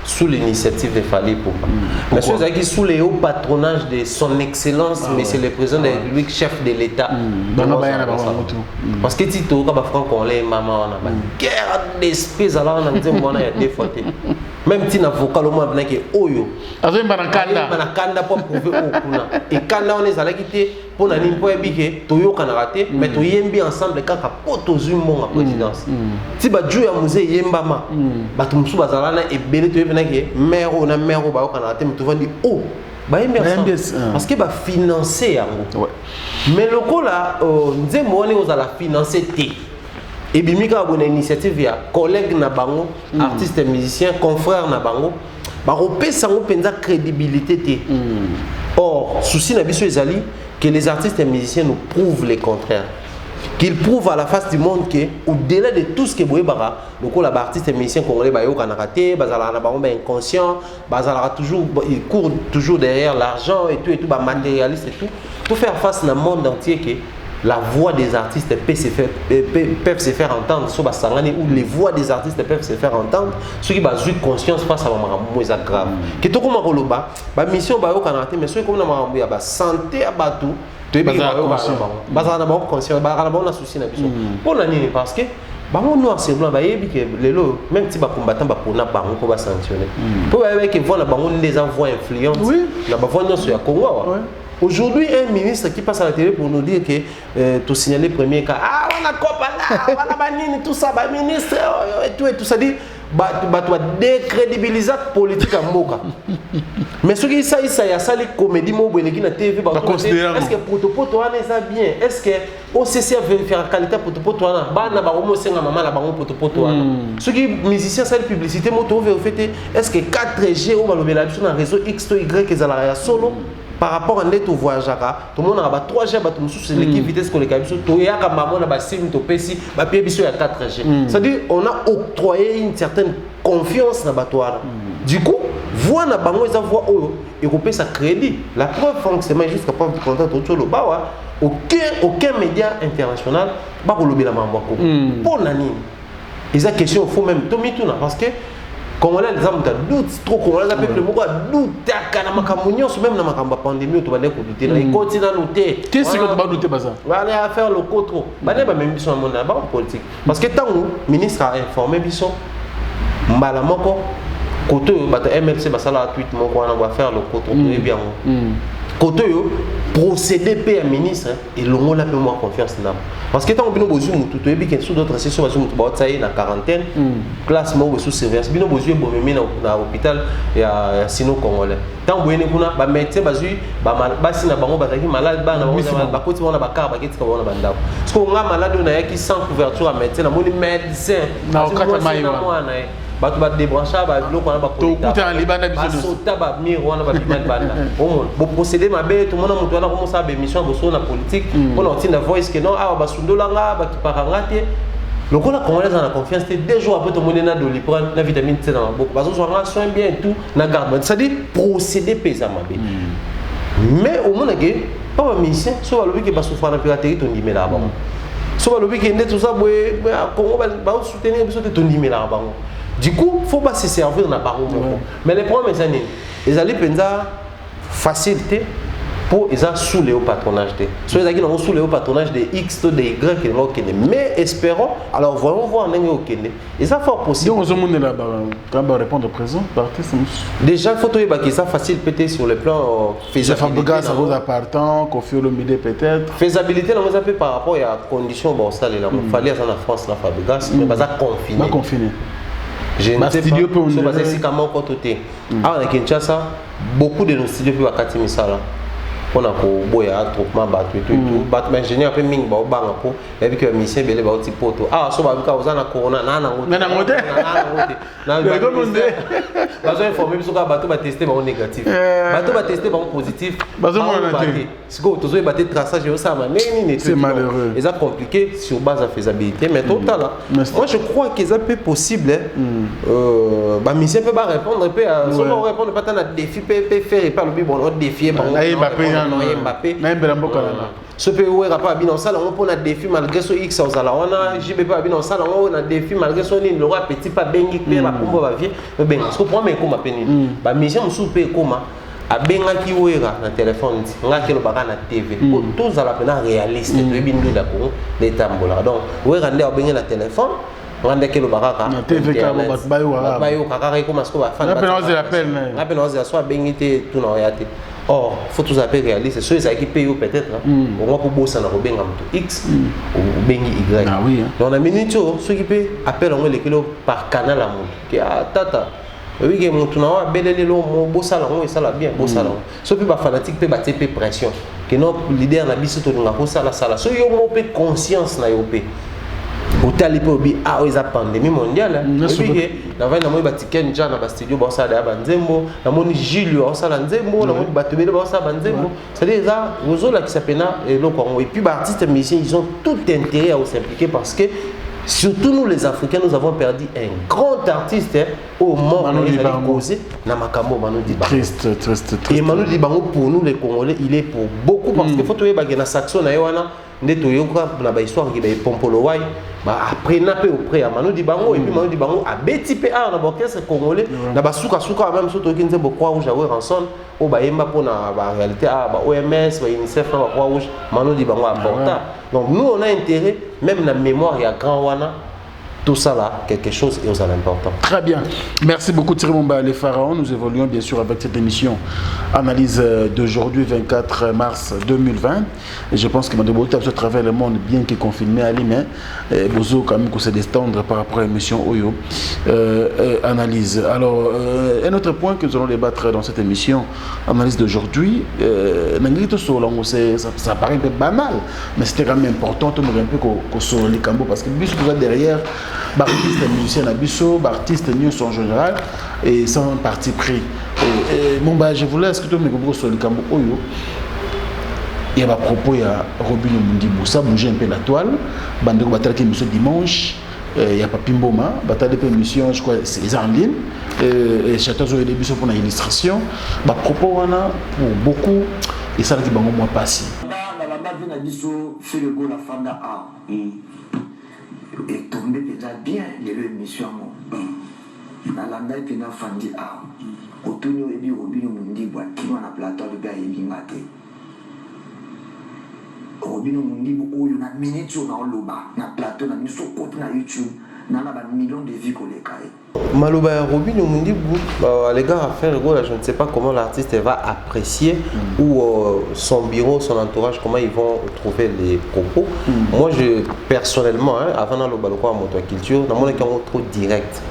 sous l'initiative de Fally Ipupa. Monsieur Zaki, sous le haut patronage de son excellence, monsieur le président de la République, chef de l'État. Parce que si tu as franc-congolais, maman, on a une guerre d'espèces, alors on a dit qu'on a des fautes. Même si tu as un vocal au moins, on a dit Oyo. On a Kanda pour prouver Okuna. Et Kanda, on est allé quitter pour nous dire que Toyo Kanarate, mais tu y es ensemble quand tu as poto zumbo en présidence. Si tu as joué à musée Yembama, tu as bazalana et belé tu es maire ou na maire ou ba Kanarate, mais tu vas dire oh. Parce que va financer mais le coup là nous on a financer et bimika a une initiative via collègues na bango artistes et musiciens confrères na bango ba repé sango penza crédibilité or souci na biso ezali que les artistes et musiciens nous prouvent le contraire, qu'ils prouvent à la face du monde que au-delà de tout ce que boye bara le coup là artistes et musiciens congolais ba yo kana raté bazala na bango inconscient bazala toujours ils courent toujours derrière l'argent et tout ba matérialiste et tout faire face dans le monde entier que la voix des artistes peuvent se faire entendre ou les voix des artistes peuvent se faire entendre, ceux qui ont conscience face à la grave. Que tout comme la mission est mais ceux qui ont la santé à Batou, tu es conscient, parce que noir c'est blanc même si les combattants pour sanctionner. Pour que les voix influentes, la voix sur Congo. Aujourd'hui, un ministre qui passe à la télé pour nous dire que tu signalé le premier cas, ah, on a copa là, on a banni tout ça, ministre, et tout ça dit, tu décrédibiliser la politique en Moka. Mais ce qui est ça, il y a ça, les comédies, qui na TV, est-ce que pour toi, ça bien? Est-ce que OCC veut faire qualité pour toi? Bana ba homo senga mama la bango pour toi. Ce qui musicien ça publicité moto veut fait est-ce que 4G ou malobela sur un réseau X to Y que ça la solo par rapport à net au voyage tout le monde a 3G ba tout sur l'équipe vitesse que les cabiso to ya ka maman na ba sim to pesi ba pie biso ya 4G. C'est-à-dire on a octroyé une certaine confiance na batoara. Du coup, voix na bango ça voix et qu'on paye sa crédit. La preuve fonctionnement jusqu'à preuve du contrat tout le bawa aucun média international ba ko lobela mambo ko. Pour nani. Ils a question faut même Tommy Tuna parce que Congolais les hommes doute trop Congolais les peuple beaucoup doute kana makamunyo même na makamba pandémie to bande ko douter na continue à douter qu'est-ce que tu vas douter baza voilà à faire le contrôle bande ba même biso mona ba politique parce que tant ministre a informé biso mbala moko côté bato MLC basala tweet moko wana va faire le contrôle bien côté procéder paix à ministre et l'on a peu moins confiance là parce que tant bino bozu mutu to ebi que sous d'autres sessions bazu mutu ba tsaye na quarantaine classe mo sous surveillance bino bozu bo memi na hôpital ya sino congolais tant boyene kuna ba médecin bazu ba sina bango bazaki malade ba na ba koti wana ba car ba kiti ka wana bandako parce que nga malade na yaki sans couverture à médecin na moni médecin na okata mayi bato ba débrancher ba biloko wana ba to kuta en libanda biso sota ba miro wana ba bimani banda o bo procéder mabe to mona mutu wana ko mosa ba émission bo so na politique pour na tinda voice que non ah ba sundola nga ba kiparanga te lokola congolais na confiance te 2 jours après to mona na doliprane na vitamine C dans beaucoup bazo so nga soin bien et tout na garde ça dit procéder pesa mabe mais au monde que pas ba mission so ba lobi que ba souffrir na piraterie to ndimela ba so ba lobi que ndé tout ça boye Congo ba soutenir biso te to ndimela ba. Du coup, il faut pas se servir dans la barre. Mais les problèmes, ils allaient penser facilité pour ils sont sous le patronage. Soit ils sont sous le patronage de X ou de Y. Mais espérons, alors voyons voir en Kenya. Et ça fort possible. Donc, on là quand on répondre présent, déjà, il faut que ça facile peut-être sur le plan faisabilité. Ça vous appartient, confie le midi peut-être. Faisabilité, on a par rapport à la condition bon ça il fallait en France la Fabregas, mais ça confiné. Je ne sais pas si comment côté. Ah on Kinshasa, beaucoup de nos studios peuvent akati misala. On a ko boya troupement battu tout battement ingénieur peu ming ba banga po et puis que mission belé ba oti poto ah so ba ka ozana corona na ngote na ngote na bazo informer biso ka bato ba tester ba négatif bato ba tester ba positif bazo mo na te siko tozo ba te traçage au ça mais c'est malheureux et ça compliqué sur base de faisabilité mais total là moi je crois que ça peut possible ba mission peut pas répondre peut seulement répondre pas tant à défi peut faire pas le bon défi ba Mbappé ce peut où est pas bien ça on peut un défi malgré ce X aux ala on a JB pas bien ça on a défi malgré son ligne le roi petit pas bengi pe ba kombo ba vie mais ben ce que pour moi comme appel ba mission souper comment a benga ki wera na téléphone nga kelo baka na TV tous à la peine réaliste to bindo da ko l'état mbola donc wera ndé benga na téléphone ngande kelo baka na TV ka bayo kaka ko masko ba fan na peine on soit bengité tout na yate. Or, il faut tous appeler réaliste. Ceux qui payent peut-être, au moins pour bosser dans le X ou bengi Y. Ah oui. Donc, on a minute, ceux qui payent appellent les kilos par canal à monde. Qui a tata. Oui, que mon tournoi a belé le mon beau salon et ça l'a bien beau salon. Ceux qui sont fanatiques peuvent battre pression. Que non leader n'a pas tout dans la salle. Ceux qui ont conscience na yopé. Hôtel ipobi ah ils a pandémie mondiale na vai na moi batiken déjà na studio ba ça da banzembo na moni Julio ça la nzembo na moni batubele ba ça banzembo c'est-à-dire ça nous là qui s'appelle et le Congo et puis ba artistes musiciens ils ont tout intérêt à s'impliquer parce que surtout nous les Africains nous avons perdu un grand artiste au moment où il a causé na makambo Manu Dibango triste et Manu Dibango pour nous les Congolais il est pour beaucoup parce que faut trouver ba na saxo na yoana ndeto yoka na ba histoire qui ba pompolo wai ba après na pe auprès à Manu Dibango et puis Manu Dibango a BTP a na orchestre congolais na ba suka même surtout qui nze Croix Rouge à ranson o ba yemba pour na ba réalité a ba OMS ba UNICEF na ba Croix Rouge Manu Dibango a porta donc nous on a intérêt même la mémoire il y a grand wana tout ça là, quelque chose est aussi important. Très bien. Merci beaucoup Thierry Momba, les pharaons. Nous évoluons bien sûr avec cette émission analyse d'aujourd'hui, 24 mars 2020. Et je pense que Mme Bouta à travers le monde, bien qu'il est confiné à l'IME, Bozo quand même qu'on se déstendre par rapport à l'émission Oyo analyse. Alors, un autre point que nous allons débattre dans cette émission analyse d'aujourd'hui, ça paraît un peu banal, mais c'était quand même important de nous un peu qu'on soit les cambos parce que Bisso derrière. Artistes musiciens Nabiso, artistes en général et sans parti pris. Mon bah je voulais est-ce que tu me comprends sur le Cambo Oyo. Il y a un propos il y a Robin Mundimbo ça bouger un peu la toile. Bande battre qui monsieur dimanche il y a Papi Mboma battre des émissions je crois c'est en ligne et château de début pour une illustration. Bah propos on a pour beaucoup et ça qui bango moi passé. La bande Nabiso fait le bon la femme d'art. Et tomber déjà bien les émissions. nalanda mpena fandi awa otuni oyebi Robino Mundibwa kino na plateau lobi ayebinga te Robino Mundibwa oyo na minute oyo na oloba na plateau na miso kote na YouTube nana ba millions de vues koleka ye Maloba Robino Mundibwa les gars à faire je ne sais pas comment l'artiste va apprécier ou son bureau, son entourage, comment ils vont trouver les propos. Moi personnellement avant dans le balcon à moto culture dans mon cas trop direct.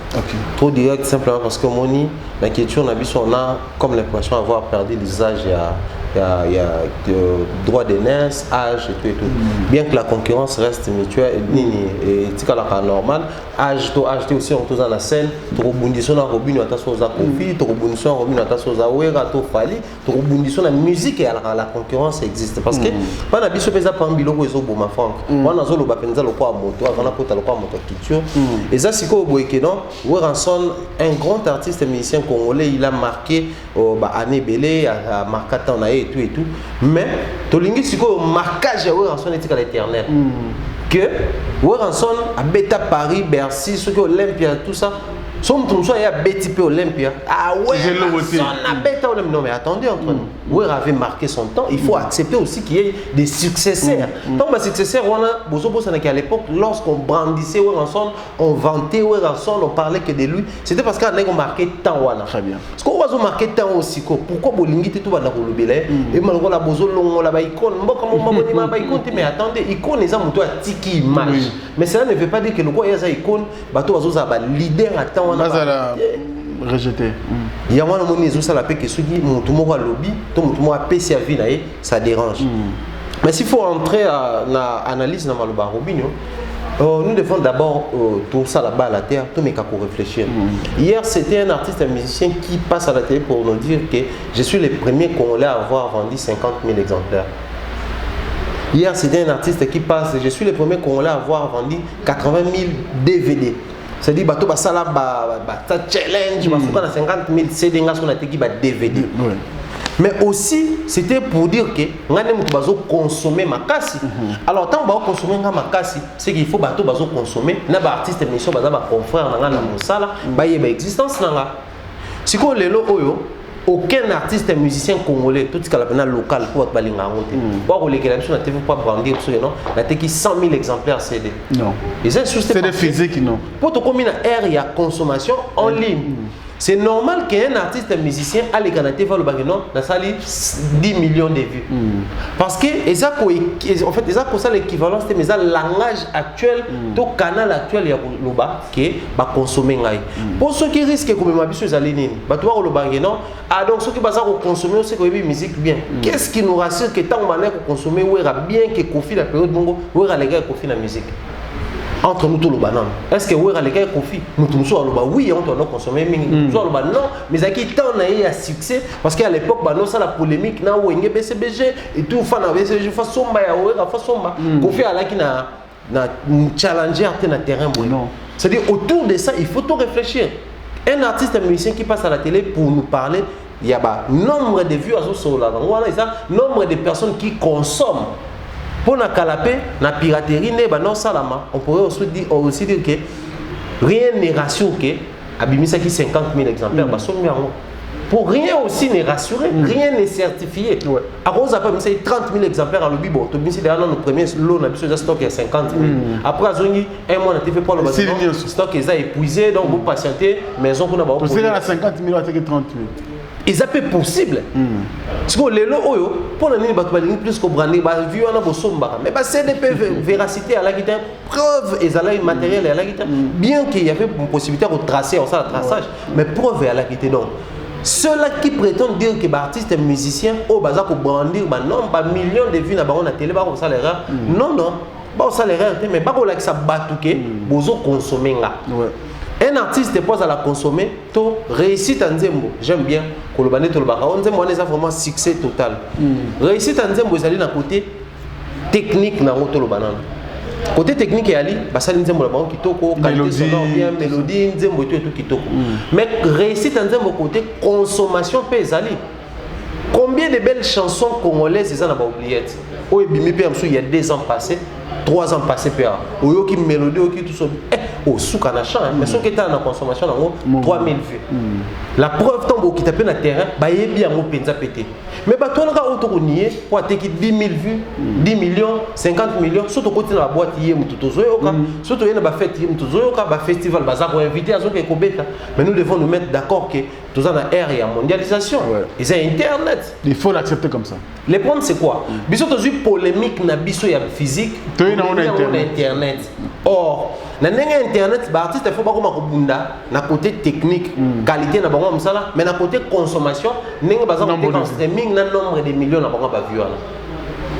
Trop direct simplement parce que moni la culture on a comme l'impression d'avoir perdu l'usage il y a droit d'aînesse, âge et tout. Bien que la concurrence reste mutuelle et c'est normal, âge aussi on dans la scène, tu rebondis na Robino atasoza Kofi, tu rebondis na Robino atasoza Wera, to Fali, tu rebondis na musique et la concurrence existe parce que pas na biso pesa pa biloko ezo boma frank. Moi nazo lo ba penza lo kwa moto, avant na kota lo kwa moto culture. Et ça siko boyeke non, Weranson un grand artiste musicien congolais, il a marqué année belé a marqué tant et tout mais tolingi siko marquage ya Weranson est à l'éternel que Weranson a bêta Paris Bercy ce que Olympia tout ça son soit il y a BTP Olympia ah ouais Weranson a bêta Olympia non mais attendez entre nous Weranson avait marqué son temps il faut accepter aussi qu'il y ait des successeurs donc les successeurs on a bozo bossa qu'à l'époque lorsqu'on brandissait Weranson on vantait Weranson on parlait que de lui c'était parce qu'on a marqué temps wana très bien parce qu'on va marquer temps aussi pourquoi bolingi tout va dans le belé et malgré la bozo longo la ba icône mboka mo ba icône mais attendez icône les amoto a tiki image mais cela ne veut pas dire que le quoi ya icône bato bazo za ba leader à temps Bazala rejeté. Il y a un moment où ça la paix que ceux qui montent au lobby, tout le monde a PC à vie ça dérange. Mais s'il faut entrer à l'analyse dans le Robino, nous devons d'abord tout ça là-bas à la terre, tout mes cas pour réfléchir. Hier c'était un artiste, un musicien qui passe à la télé pour nous dire que je suis le premier Congolais à avoir vendu 50 000 exemplaires. Hier c'était un artiste qui passe, je suis le premier Congolais à avoir vendu 80 000 DVD. C'est-à-dire bateau basala challenge basuka na 50 000 CD nga so na teki ba DVD. Mais aussi c'était pour dire que ngane mutu bazo consommer makasi. Alors tant ba consommer nga makasi, c'est qu'il faut bateau bazo consommer na ba artiste émission baza ba confrère na nga na mosala ba yeba existence na nga. Siko lelo oyo aucun artiste musicien congolais tout ce qu'on appelle local pour être balinga ngote pour les gars sur la TV pour brandir sur non la teki 100 000 exemplaires CD non et c'est CD physique non pour te combiner air et à consommation en ligne c'est normal qu'un artiste musicien à l'égalité va le bagage non dans sa 10 millions de vues parce que en fait ça l'équivalence mais ça langage actuel tout canal actuel ya loba que ba consommer ngai pour ceux qui risquent comme ma biso ezali nini ba toi le bagage non ah donc ceux qui baza ko consommer aussi ko musique bien qu'est-ce qui nous rassure que tant mané ko consommer ouera bien que Kofi la période bongo ouera les gars Kofi la musique entre nous tout le banane est-ce que ouera les gars Kofi nous tout so loba oui on doit consommer mingi so loba non mais aki tant na ya succès parce qu'à l'époque ba non ça la polémique na wenge BCBG et tout fa na BCBG fa somba ya ouera fa somba Kofi alaki na challenger na terrain bon c'est-à-dire autour de ça il faut tout réfléchir un artiste un musicien qui passe à la télé pour nous parler il y a nombre de vues à ce sol là nombre de personnes qui consomment pour na calapé na piraterie non salama on pourrait aussi dire que rien n'est rassuré que abimisa qui 50 000 exemplaires pour rien aussi n'est rassuré rien n'est certifié à cause après 30 000 exemplaires à l'obi bon to bisi derrière nos premiers lot na biso stock il y a 50 000 après azongi un mois na TV pour le stock est épuisé donc vous patienter maison qu'on a pour ça 50 000 à 30 000 et ça peut possible parce que les lots oyo pour la nini bato balingi plus ko brandi ba vu on a bosomba mais ba CDP véracité à la guitare preuve et ça là matériel à la guitare bien qu'il y avait une possibilité de tracer en ça le traçage mais preuve à la guitare donc ceux-là qui prétendent dire que l'artiste est musicien au bazar pour brandir non pas millions de vues na ba on a télé ba ko salaire non ba ko salaire mais ba ko la que ça batuke bozo consommer nga un artiste pose à la consommer, to réussite en Nzembo. J'aime bien. Kolobane to lobaka. On Nzembo on est vraiment succès total. Réussite en Nzembo ils allaient d'un côté technique na roto lobanana. Côté technique et ali, basali Nzembo la banque kitoko, qualité sonore bien, mélodie Nzembo tout kitoko. Mais réussite en Nzembo côté consommation paysanne. Combien de belles chansons congolaises ils en ont oublié? Oh, il y a 2 ans passés. 3 ans passés PA. Oyo qui mélodie, qui tout ça. Oh, souk en achat, mais ce qui est en consommation, 3000 vues. La preuve, tant qui tape dans le terrain, bah il est bien au penza pété. Mais bah toi, on a autour nié pour attaquer 10 000 vues, 10 millions, 50 millions. Surtout côté dans la boîte hier, surtout il y a une fête hier, un festival, bazar, on invité à ce que mais nous devons nous mettre d'accord que tout ça dans l'ère et la mondialisation. Et c'est Internet. Il faut l'accepter comme ça. Les points, c'est quoi? Biso tu as polémique na biso ya physique. Tu es dans Internet. Or, na Internet, bah artiste il faut pas comme bunda na côté technique, qualité na bango msala, mais na côté consommation, nenga bazar côté streaming na nombre de millions na bango ba viewer.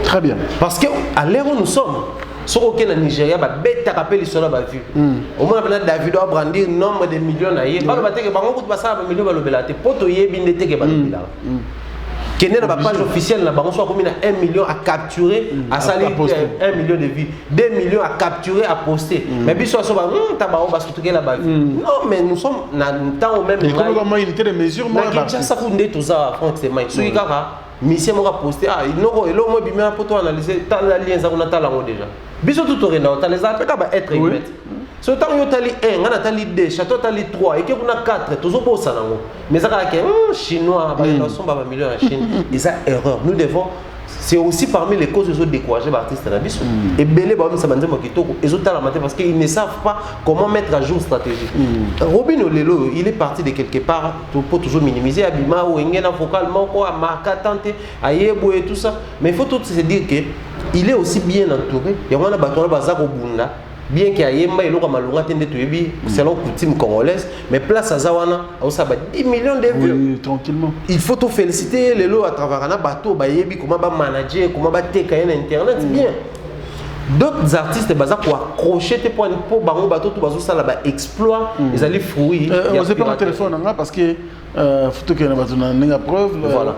Très bien. Parce que à l'ère où nous sommes, sur aucun Nigeria ba bête rappelle l'histoire ba vue. Au moins maintenant David doit brandir nombre de millions na yé. Pas le baté que bango coûte pas ça ba millions ba lobelate. Poto yé binde te que ba lobela. Qui est dans la page officielle, la banque soit combien 1 million à capturer, à salir 1 million de vues, 2 millions à capturer, à poster. Mais bien sûr, on va se trouver là-bas. Non, mais nous sommes dans le temps au même moment. Et comment il était des mesures, moi, je sais ça pour tout ça, Franck, c'est moi. Celui qui a mission m'a posté, ah, il n'a pas bien pour toi analyser, tu as la lien, ça on a déjà. Bien sûr, tout aurait tu as les appels à être humains. Si tu as 1, tu as 2, château tu as 3, et que tu as 4, tu as ça. Mais ça a chinois, ils sont pas millions en Chine. Et ça, erreur. Nous devons. C'est aussi parmi les causes de décourager les artistes dans la vie. Et Belé, ils ont parce qu'ils ne savent pas comment mettre à jour une stratégie. Robin Olelo, il est parti de quelque part pour toujours minimiser Abima ou Engena vocalement, Marca Tante, Ayebo et tout ça. Mais il faut tout se dire qu'il est aussi bien entouré. Il y a un bâton bazar au Bunda. Bien qu'il y ait selon coutume congolaise, mais place à Zawana, on a 10 millions de vues. Oui, tranquillement. Il faut tout féliciter les lots à travers un bateau, comment manager, comment télécharger Internet, bien. D'autres artistes pour accrocher tes points pour baron bateau tout bazou ça là-bas exploit ils allaient fruits. On sait pas mon téléphone parce que photo que on a preuve. Voilà.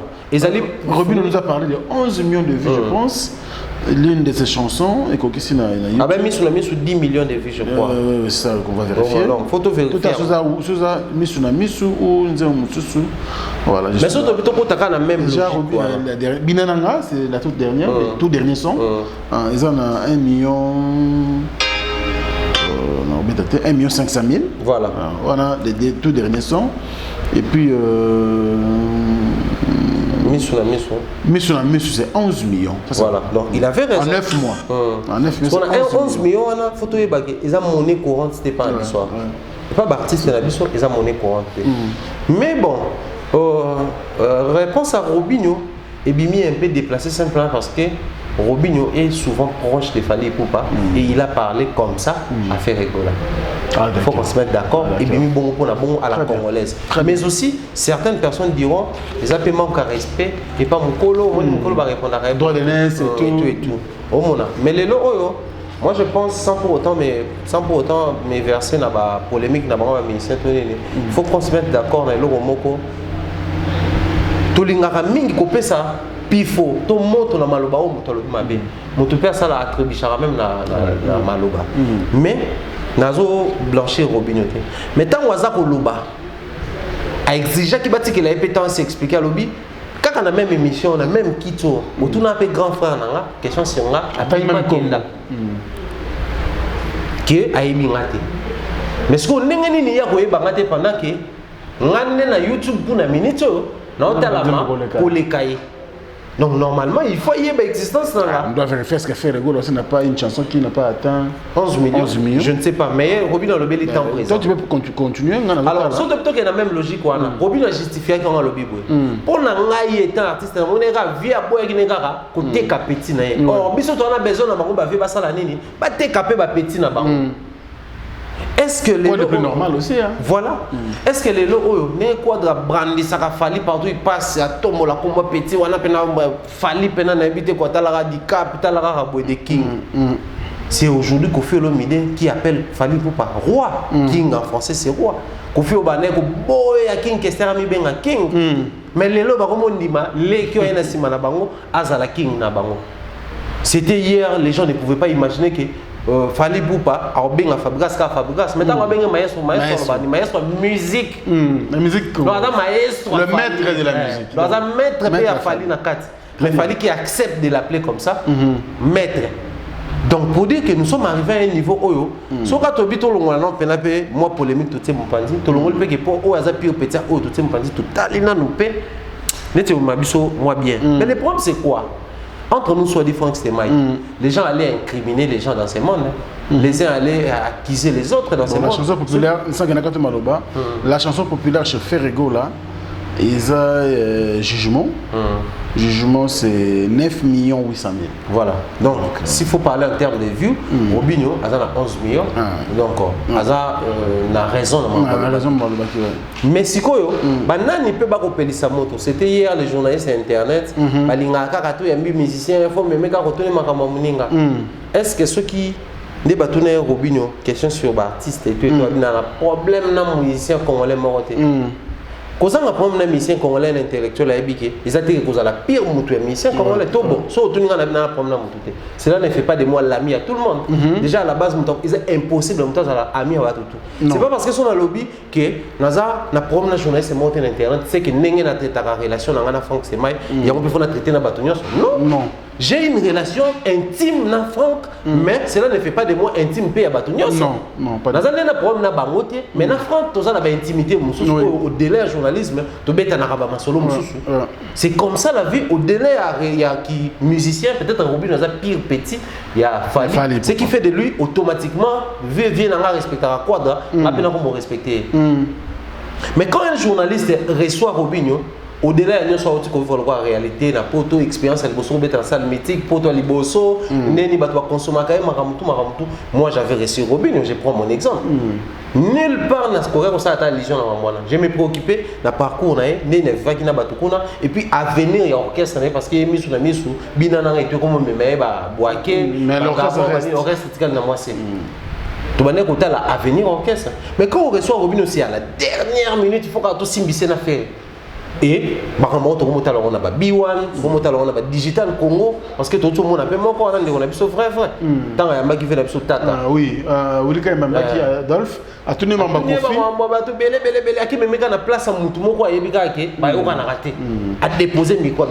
Robin nous a parlé de 11 millions de vues, je pense. L'une de ses chansons et qui s'y ah ben mis sur 10 millions de vues je crois. C'est ça qu'on va vérifier. Non, photo vérifier. Tout à ça mis sur ou voilà. Mais surtout plutôt pour ta kana même. Déjà Binananga c'est la toute dernière, le tout dernier son. Ils en a 1 million. Non, 1 million 500 000. Voilà. Voilà les tout derniers sons. Et puis c'est 11 millions. Voilà, donc il avait raison. En 9 mois. En 9 mois. On a 11 millions, on a photo et baguette. Ils ont monnaie courante, c'était pas un histoire. Pas baptiste de la mission, ils ont monnaie courante. Mais bon, réponse à Robinho, et Bimi est un peu déplacé simplement parce que Robinho est souvent proche de Fally Ipupa et il a parlé comme ça à faire rigoler. Il faut qu'on se mette d'accord et Bimi bon pour la bon à la congolaise. Mais aussi certaines personnes diront les appels manquent à respect et pas mon colo va répondre à droit de naissance et tout. Mais les lots moi je pense sans pour autant me verser dans la polémique dans la ministère il faut qu'on se mette d'accord dans les lots moko. Tout l'ingara mingi kopé ça. Pifo, tout le monde na maloba ou moto lobi mabe. Moto père ça la attribuera même na maloba. Mais nazo blanchir Robinho. Mais tant waza ko loba a exigé qu'il bati qu'il a pétant s'expliquer à lobby. Quand on a même émission, on a même kito, autour n'a pas grand frère nanga, question sur là, a pas même comme que a émingate. Mais ce qu'on n'est ni ya ko ebangate pendant que ngane na YouTube pour na minute non talama pour les cahiers. Donc normalement, il faut y avoir existence là. On doit vérifier ce que fait Rego. Ça n'a pas une chanson qui n'a pas atteint 11 millions. Je ne sais pas, mais Robin a le bel temps présent. Toi, tu peux continuer. Alors, sauf que tu as la même logique. Robin a justifié qu'on a le lobby. Pour n'aille être artiste, on est ravi à boire qui n'est pas côté capéti. Or, si on a besoin de faire des choses, pas te capé petit na bango. Est-ce que les lots plus normal aussi hein? Voilà. Est-ce que les lots n'est quoi de brandy ça a fallu partout il passe à tomber la combat petit on a peine fallu peine à inviter quoi t'as handicap t'as la raboue de king. C'est aujourd'hui Kofi Olomide qui appelle Fally Ipupa roi. King en français c'est roi. Kofi Obane ko boy à king kestera mi benga king. Mais les lots ba comme on dit ma les qui ont un sima na bango azala king na bango. C'était hier les gens ne pouvaient pas imaginer que Fally Ipupa a bien Fabregas mais t'as bien maestro musique la musique maestro le maître de la musique dans un maître à Fally na 4 mais Fally qui accepte de l'appeler comme ça maître Donc pour dire que nous sommes arrivés à un niveau oyo, so quand tu bito longo na pena pe moi polémique tout mon pandi, to longo pe que pour o aza pire petit o tout mon pandi tout talina nous pe nete mabiso moi bien. Mais le problème c'est quoi? Entre nous soit dit Franck Stemai, les gens allaient incriminer les gens dans ce monde. Les uns allaient accuser les autres dans ce monde. La chanson populaire chez Ferrego là, ils ont jugement. Jugement c'est 9 800 000. Voilà. Donc s'il faut parler en termes de vues, Robinho a 11 millions. Donc a raison. Mais si quoi, banani peut pas copier sa moto. C'était hier les journalistes internet, balinga kakato yambi musicien, il faut même ka retourner makama muninga. Est-ce que ceux qui des bâtonnets Robinho, question sur artiste et tout, il y a un problème dans les musiciens congolais morotés. Quand on a un problème dans les musiciens congolais intellectuels, ils ont dit que la pire mouture musicien congolais tout bon. Sauf que on a un problème dans cela ne fait pas de moi l'ami à tout le monde. Déjà à la base, c'est impossible de faire l'ami à tout. C'est pas parce que son lobby que naza na problème na journaliste c'est monté internet, c'est que n'engé na traiter ta relation na Franck Stemai, il y a on peut faire traiter na bâtonnier. Non. J'ai une relation intime na Franck, mais cela ne fait pas de moi intime pe à bâtonnier. Non, pas. Naza na problème na bangote, mais na Franck toza na intimité au délai journalisme, to beta na ba masolo mususu. C'est comme ça la vie au délai il y a qui musicien peut-être Robin naza pire petit, il y a Fali. Ce qui fait de lui automatiquement vient à respecter à quadra, appelle comme respecter. Mais quand un journaliste reçoit Robinho, au-delà de nous sortir qu'on voit la réalité, la poto expérience, elle bosse dans la salle mythique, poto liboso, neni batwa consommer quand même maramutu. Moi j'avais reçu Robinho, je prends mon exemple. Nulle part n'a scoré comme ça à ta légion dans moi. Je me préoccupé d'un parcours nae, nene vaki na batukuna et puis à venir ya orchestre parce que mis sur la mise sous binana et tout comme me ba boaké, mais l'orchestre tical na moi c'est. Tu vas dire que tu as l'avenir orchestre. Mais quand on reçoit Robinho aussi à la dernière minute, il faut que tu simbisses l'affaire. Et on a B1, on a Digital Congo, parce que tout le monde a fait mon corps, on a fait frère. Tant qu'il y a qui fait la tata. Oui, Wilika Mamaki Adolphe, a tout le monde a qui me met en place à Moutoumoko et Bigake, on a raté. A déposé micro à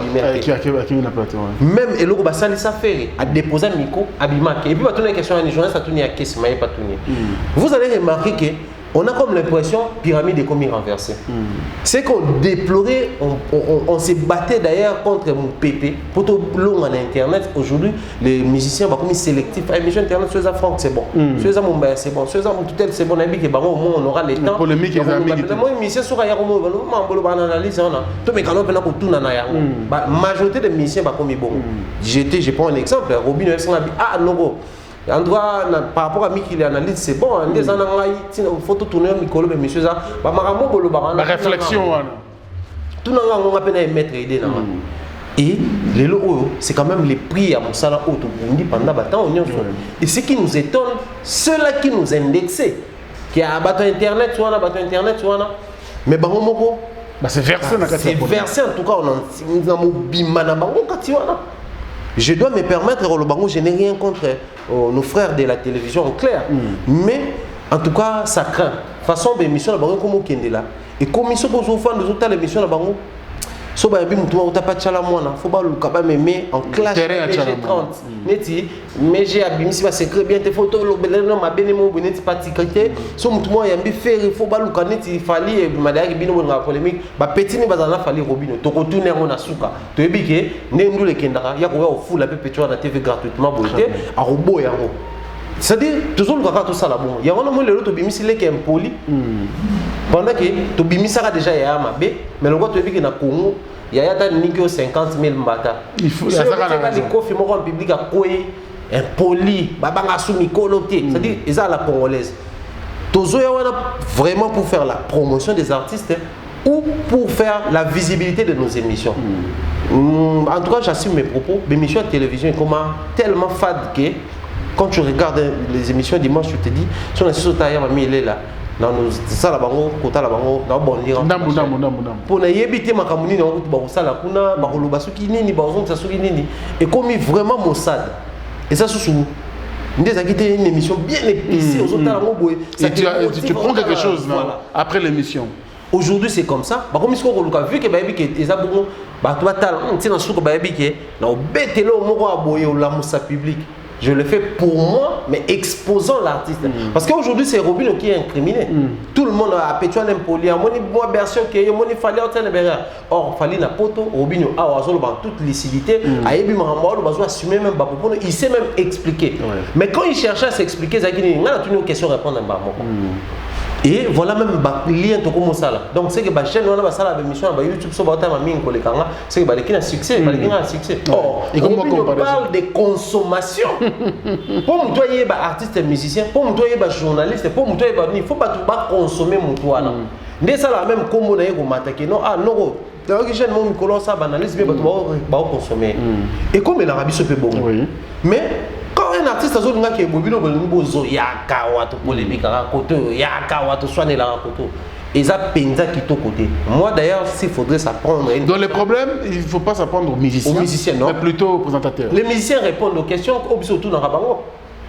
même Eloko Bassali Safari a déposé micro à Bimake. Et puis, on a une question à une journaliste à tourner à Kessi, mais pas tourner. Vous allez remarquer que on a comme l'impression pyramide est comme renversée. C'est qu'on déplorait, on s'est battu d'ailleurs contre mon PP. Pour tout long en internet, aujourd'hui, les musiciens sont comme sélectifs. Les musiciens internet, ceux à Franck, c'est bon. Ceux à Mumbai, c'est bon. Ceux à Moutoutel, c'est bon. Au moins, on aura les temps. Polémique, les amis. Moi, les musiciens sont à Yaromo, on analyse. Tous mes canaux, on tout dans la majorité des musiciens sont comme bon. Je prends un exemple. Robin, ah, non. En droit, par rapport à Miki, l'analyse, c'est bon. Des années, il faut tourner un micro, mais monsieur, ça, la réflexion. Tout le monde a peine à mettre aidé. Et les lots, c'est quand même les prix à mon salaire auto pendant temps. Et ce qui nous étonne, ceux-là qui nous indexent, qui a battu Internet, mais c'est versé. C'est versé, en tout cas, on a bimana bango katiwana. Je dois me permettre, je n'ai rien contre nos frères de la télévision, en clair. Mais, en tout cas, ça craint. De toute façon, l'émission de Bango, comme on là. Et comme ils sont aux enfants, nous avons l'émission de Bango. So ba bi mutu uta pa chala mwana faut ba luka ba meme en clash G30 neti mais j'ai abimisi ba secret bien te photo lo beleno ma bene mo neti patikate so mutu mo yambi faire faut ba luka neti fali madaki bino nga polémique ba petini bazana fali Robinho to ko tourner on asuka to ebike ne ndule kendaka ya ko wa full la perpétuer na TV gratuitement boité a robo yango. C'est-à-dire, toujours le cas tout ça là bon. Il y a un moment où tu bimisi les qui est impoli. Pendant que tu bimisi ça déjà il y a ma bé, mais le gars tu dis que na Congo, il y a ta nique 50 000 mbata. Il faut ça les coffres en public à quoi impoli, babanga soumi coloté. C'est-à-dire ils ont la congolaise. Toujours il y a vraiment pour faire la promotion des artistes ou pour faire la visibilité de nos émissions. En tout cas, j'assume mes propos. L'émission de télévision est tellement fade que quand tu regardes les émissions dimanche, tu te dis, si on est sur ta il est là. Ça la bango, kota la bango, na bon lire. Pour na yebite makamuni na ba ça la kuna ba koloba suki nini ba zonga ça suki nini. Et comme vraiment Mossad. Et ça sous Ndeza quitté une émission bien épicée aux autres tu prends quelque chose après l'émission. Aujourd'hui c'est comme ça. Bah comme vu que baby que les bah toi tal on tient dans souko baby que na obetelo moko aboye au la musa public. je le fais pour moi, mais exposant l'artiste. Parce qu'aujourd'hui, c'est Robino qui est incriminé. Tout le monde a pétué un impoli, moi, version qui est, moi, il fallait or, fallait na poto, Robino a toute lucidité, assumer même, il sait même expliquer. Mais quand il cherchait à s'expliquer, il a une question à répondre à et voilà même lien to comme ça là. Donc c'est que la chaîne on a ça la émission sur YouTube so ba ta mami ko le kanga, c'est que ba le succès, ba le succès. Or, et comme on parle de consommation. Pour moi toi y ba artiste musicien, pour moi toi y ba journaliste, pour moi toi y ba il faut pas tout ba consommer mon toi là. Ndé ça la même combo na yeko matake non ah non. Donc chaîne mon micro ça banalise bien ba consommer. Et comme l'Arabie se fait bon. Mais quand un artiste a besoin de bobino bozo yaka wato polémique à côté yaka wato soigner la côté et ça penza qui to côté moi d'ailleurs s'il faudrait s'apprendre dans les problèmes il faut pas s'apprendre aux musiciens non mais plutôt aux présentateurs. Les musiciens répondent aux questions surtout dans rabango.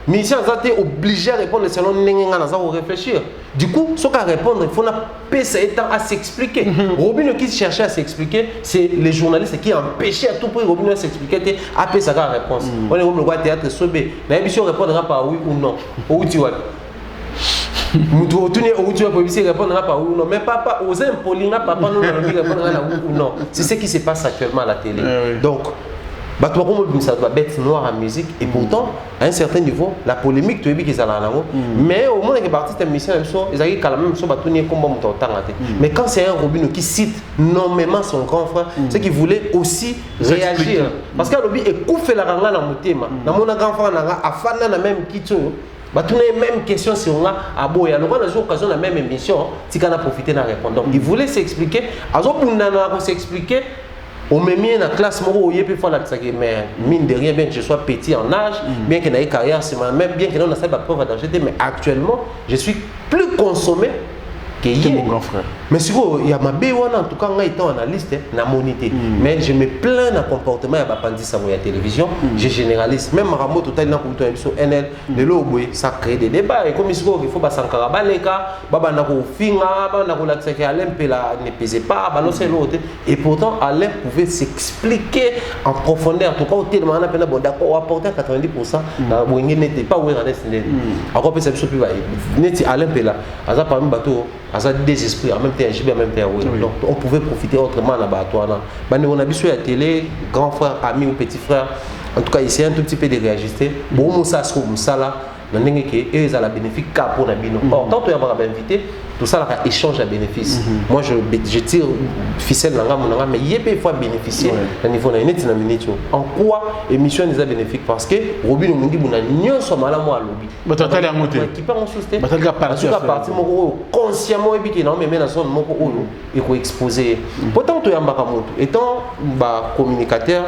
Les musiciens sont obligés à répondre selon n'enga na za réfléchir. Du coup, ce qu'à répondre, il faut passer étant à s'expliquer. Robino qui cherchait à s'expliquer, c'est les journalistes qui empêchaient à tout prix Robino à s'expliquer, à passer sa réponse. On est comme le roi théâtre sobé. La émission répondra par oui ou non. Ou tu vois. Moutou tourner ou tu vas pour répondra par oui ou non. Mais papa, aux impolis, papa nous répondra oui ou non. C'est ce qui se passe actuellement à la télé. Donc, ça doit être noir en musique et pourtant à un certain niveau la polémique tu es bien qu'ils mais au moins les artistes musiciens ils arrivent quand même sur bâtonnier comme bon temps mais quand c'est un Robino qui cite nommément son grand frère c'est qu'il voulait aussi réagir parce que lobby est coupé la ranga na motema na mon grand frère na afana na même kitso bâtonnier même question sur on a boya le on a occasion la même émission si qu'on a profité na répondre donc il voulait s'expliquer azo punda na s'expliquer. On me met dans la classe, mais mine de rien, bien que je sois petit en âge, bien que j'ai une carrière, même bien que j'ai une preuve d'acheter, mais actuellement, je suis plus consommé que mon grand frère. Mais sur il y a ma béwana en tout cas, quand étant analyste, na monité. Mais je me plains d'un comportement, il y a pas ça à la télévision, je généralise. Même Rambo total dans le émission NL, de l'eau, ça crée des débats. Et comme il faut pas s'encarrer, baba na ko finga, baba na ko la que Alain ne pesait pas, balancer l'autre. Et pourtant, Alain pouvait s'expliquer en profondeur. En tout cas, au tellement on a peine bon d'accord, apporter 90%. Na boingé n'était pas où est resté. Encore plus ça plus va. N'était Alain Pela, asa parmi bateau. Ça des esprits en même temps, en même temps. Donc on pouvait profiter autrement là-bas. On a vu sur la télé, grand frère, ami ou petit frère. En tout cas, essayer un tout petit peu de réajuster. Bon, ça se trouve ça là. Et ça la bénéfique pour la bino. Or, quand tu as invité, tout ça là échange à bénéfice. Moi je tire ficelle dans la mais il y a des fois bénéficier au niveau de la minute. En quoi émission est bénéfique parce que Robin Mundi buna nyon so mala mo alobi. Batata la moté. Qui pas en susté. Batata partie mo consciemment et puis non mais na zone moko oyo et ko exposer. Pourtant to yamba moto étant ba communicateur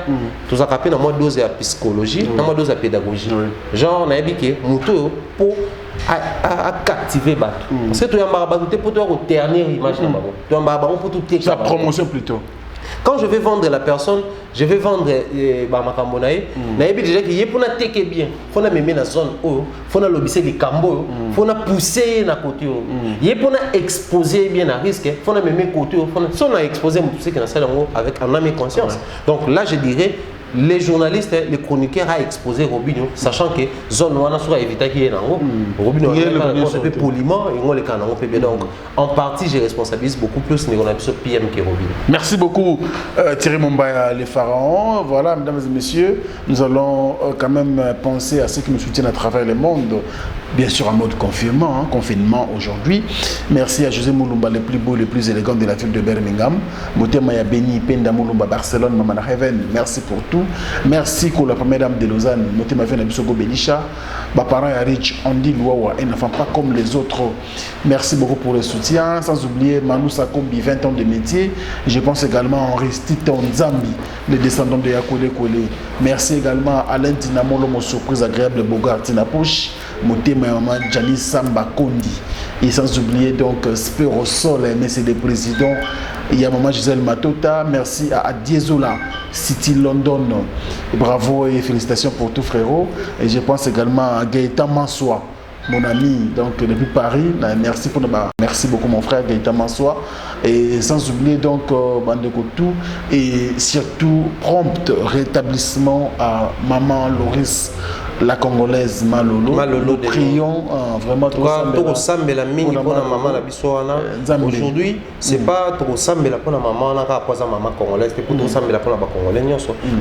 tout ça capé dans moi dose à psychologie, dans moi dose à pédagogie. Genre na ebike moto pour à captiver Batou. Parce que tu as un pour toi au dernier image de Batou. Tu as un pour tout tes. Sa promotion plutôt. Quand je vais vendre la personne, je vais vendre ma cambonaï. Naïbi déjà qu'il y a pour na teke bien. Faut na mettre la zone où, faut na lobisser les cambo, faut na pousser na côté. Il y a pour na exposer bien à risque. Faut na mettre côté. Faut na son na exposer tout ce qui na salle avec un âme et conscience. Donc là je dirais. Les journalistes, les chroniqueurs a exposé Robinho, sachant que zone wana sera évité qu'il y ait un Robinho un peu poliment et on les canons donc en partie je responsabilise beaucoup plus les PM que Robinho. Merci beaucoup Thierry Mombaya les pharaons. Voilà mesdames et messieurs, nous allons quand même penser à ceux qui nous soutiennent à travers le monde. Bien sûr en mode confinement aujourd'hui. Merci à José Moulumba, le plus beau, le plus élégant de la ville de Birmingham. Motema ya Beni, Penda Moulumba, Barcelone, Mamana Heaven. Merci pour tout. Merci pour la première dame de Lausanne, Motema Vena Bisogo Belisha. Mes parents à Rich, Andy Louawa, un enfant pas comme les autres. Merci beaucoup pour le soutien. Sans oublier Manu Sakombi, 20 ans de métier. Je pense également à Henri Stiton Zambi, les descendants de Yakole Kole. Merci également à Alain Tinamolo, mon surprise agréable Bogart Tinapoche. Motema Maman Janice Samba Kondi. Et sans oublier donc Spero Sol, mais c'est le président. Il y a Maman Gisèle Matota. Merci à Diezola, City London. Bravo et félicitations pour tout frérot. Et je pense également à Gaëtan Mansoua, mon ami donc depuis Paris. Merci pour merci beaucoup mon frère Gaëtan Mansoua. Et sans oublier donc Bandekotou et surtout prompt rétablissement à Maman Loris la Congolaise Malolo. Nous prions vraiment tout Sambela mingi pour la maman la bisoana. Aujourd'hui, c'est pas trop Sambela pour la maman la maman congolaise, c'est pour Sambela pour la Congolais.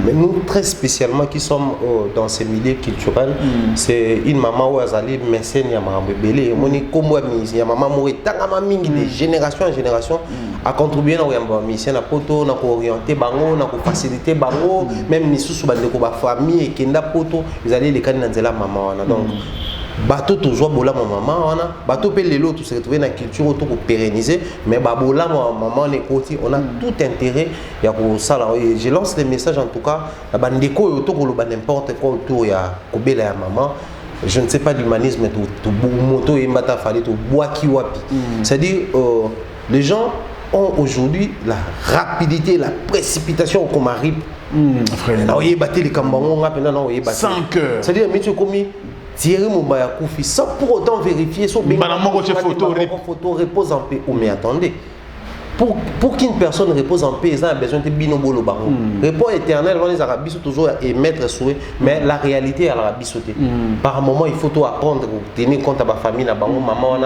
Mais nous très spécialement qui sommes dans ces milieux culturels, c'est une maman où azali mécène ya maman belé. Moni komwa misi ya maman moué tangama mingi de génération en génération à contribuer dans yamba mission na poto na ko orienter bango na ko faciliter bango même ni sous bande ko ba famille et kenda poto ils allaient les canins nzela maman wana donc bateau toujours bola maman wana bateau pe lelo tout se retrouver na culture auto ko pérenniser mais ba bola maman ne koti on a tout intérêt ya ko sala et je lance les messages en tout cas la bandeko auto ko lo n'importe quoi autour ya ko bela ya maman. Je ne sais pas l'humanisme tout moto et mbata fallait tout bois qui wapi c'est-à-dire les gens ont aujourd'hui la rapidité, la précipitation comme arrive. Sans cœur. C'est-à-dire, mais tu as commis Thierry Moubaya Koufi sans pour autant vérifier son photo repose en paix. Mais attendez, pour qu'une personne repose en paix, ils ont besoin de binobolo baron. Repos éternel, les Arabes sont toujours émettre souhait, mais la réalité est à l'Arabie sauté. Par moment, il faut tout apprendre, tenir compte de la famille, maman,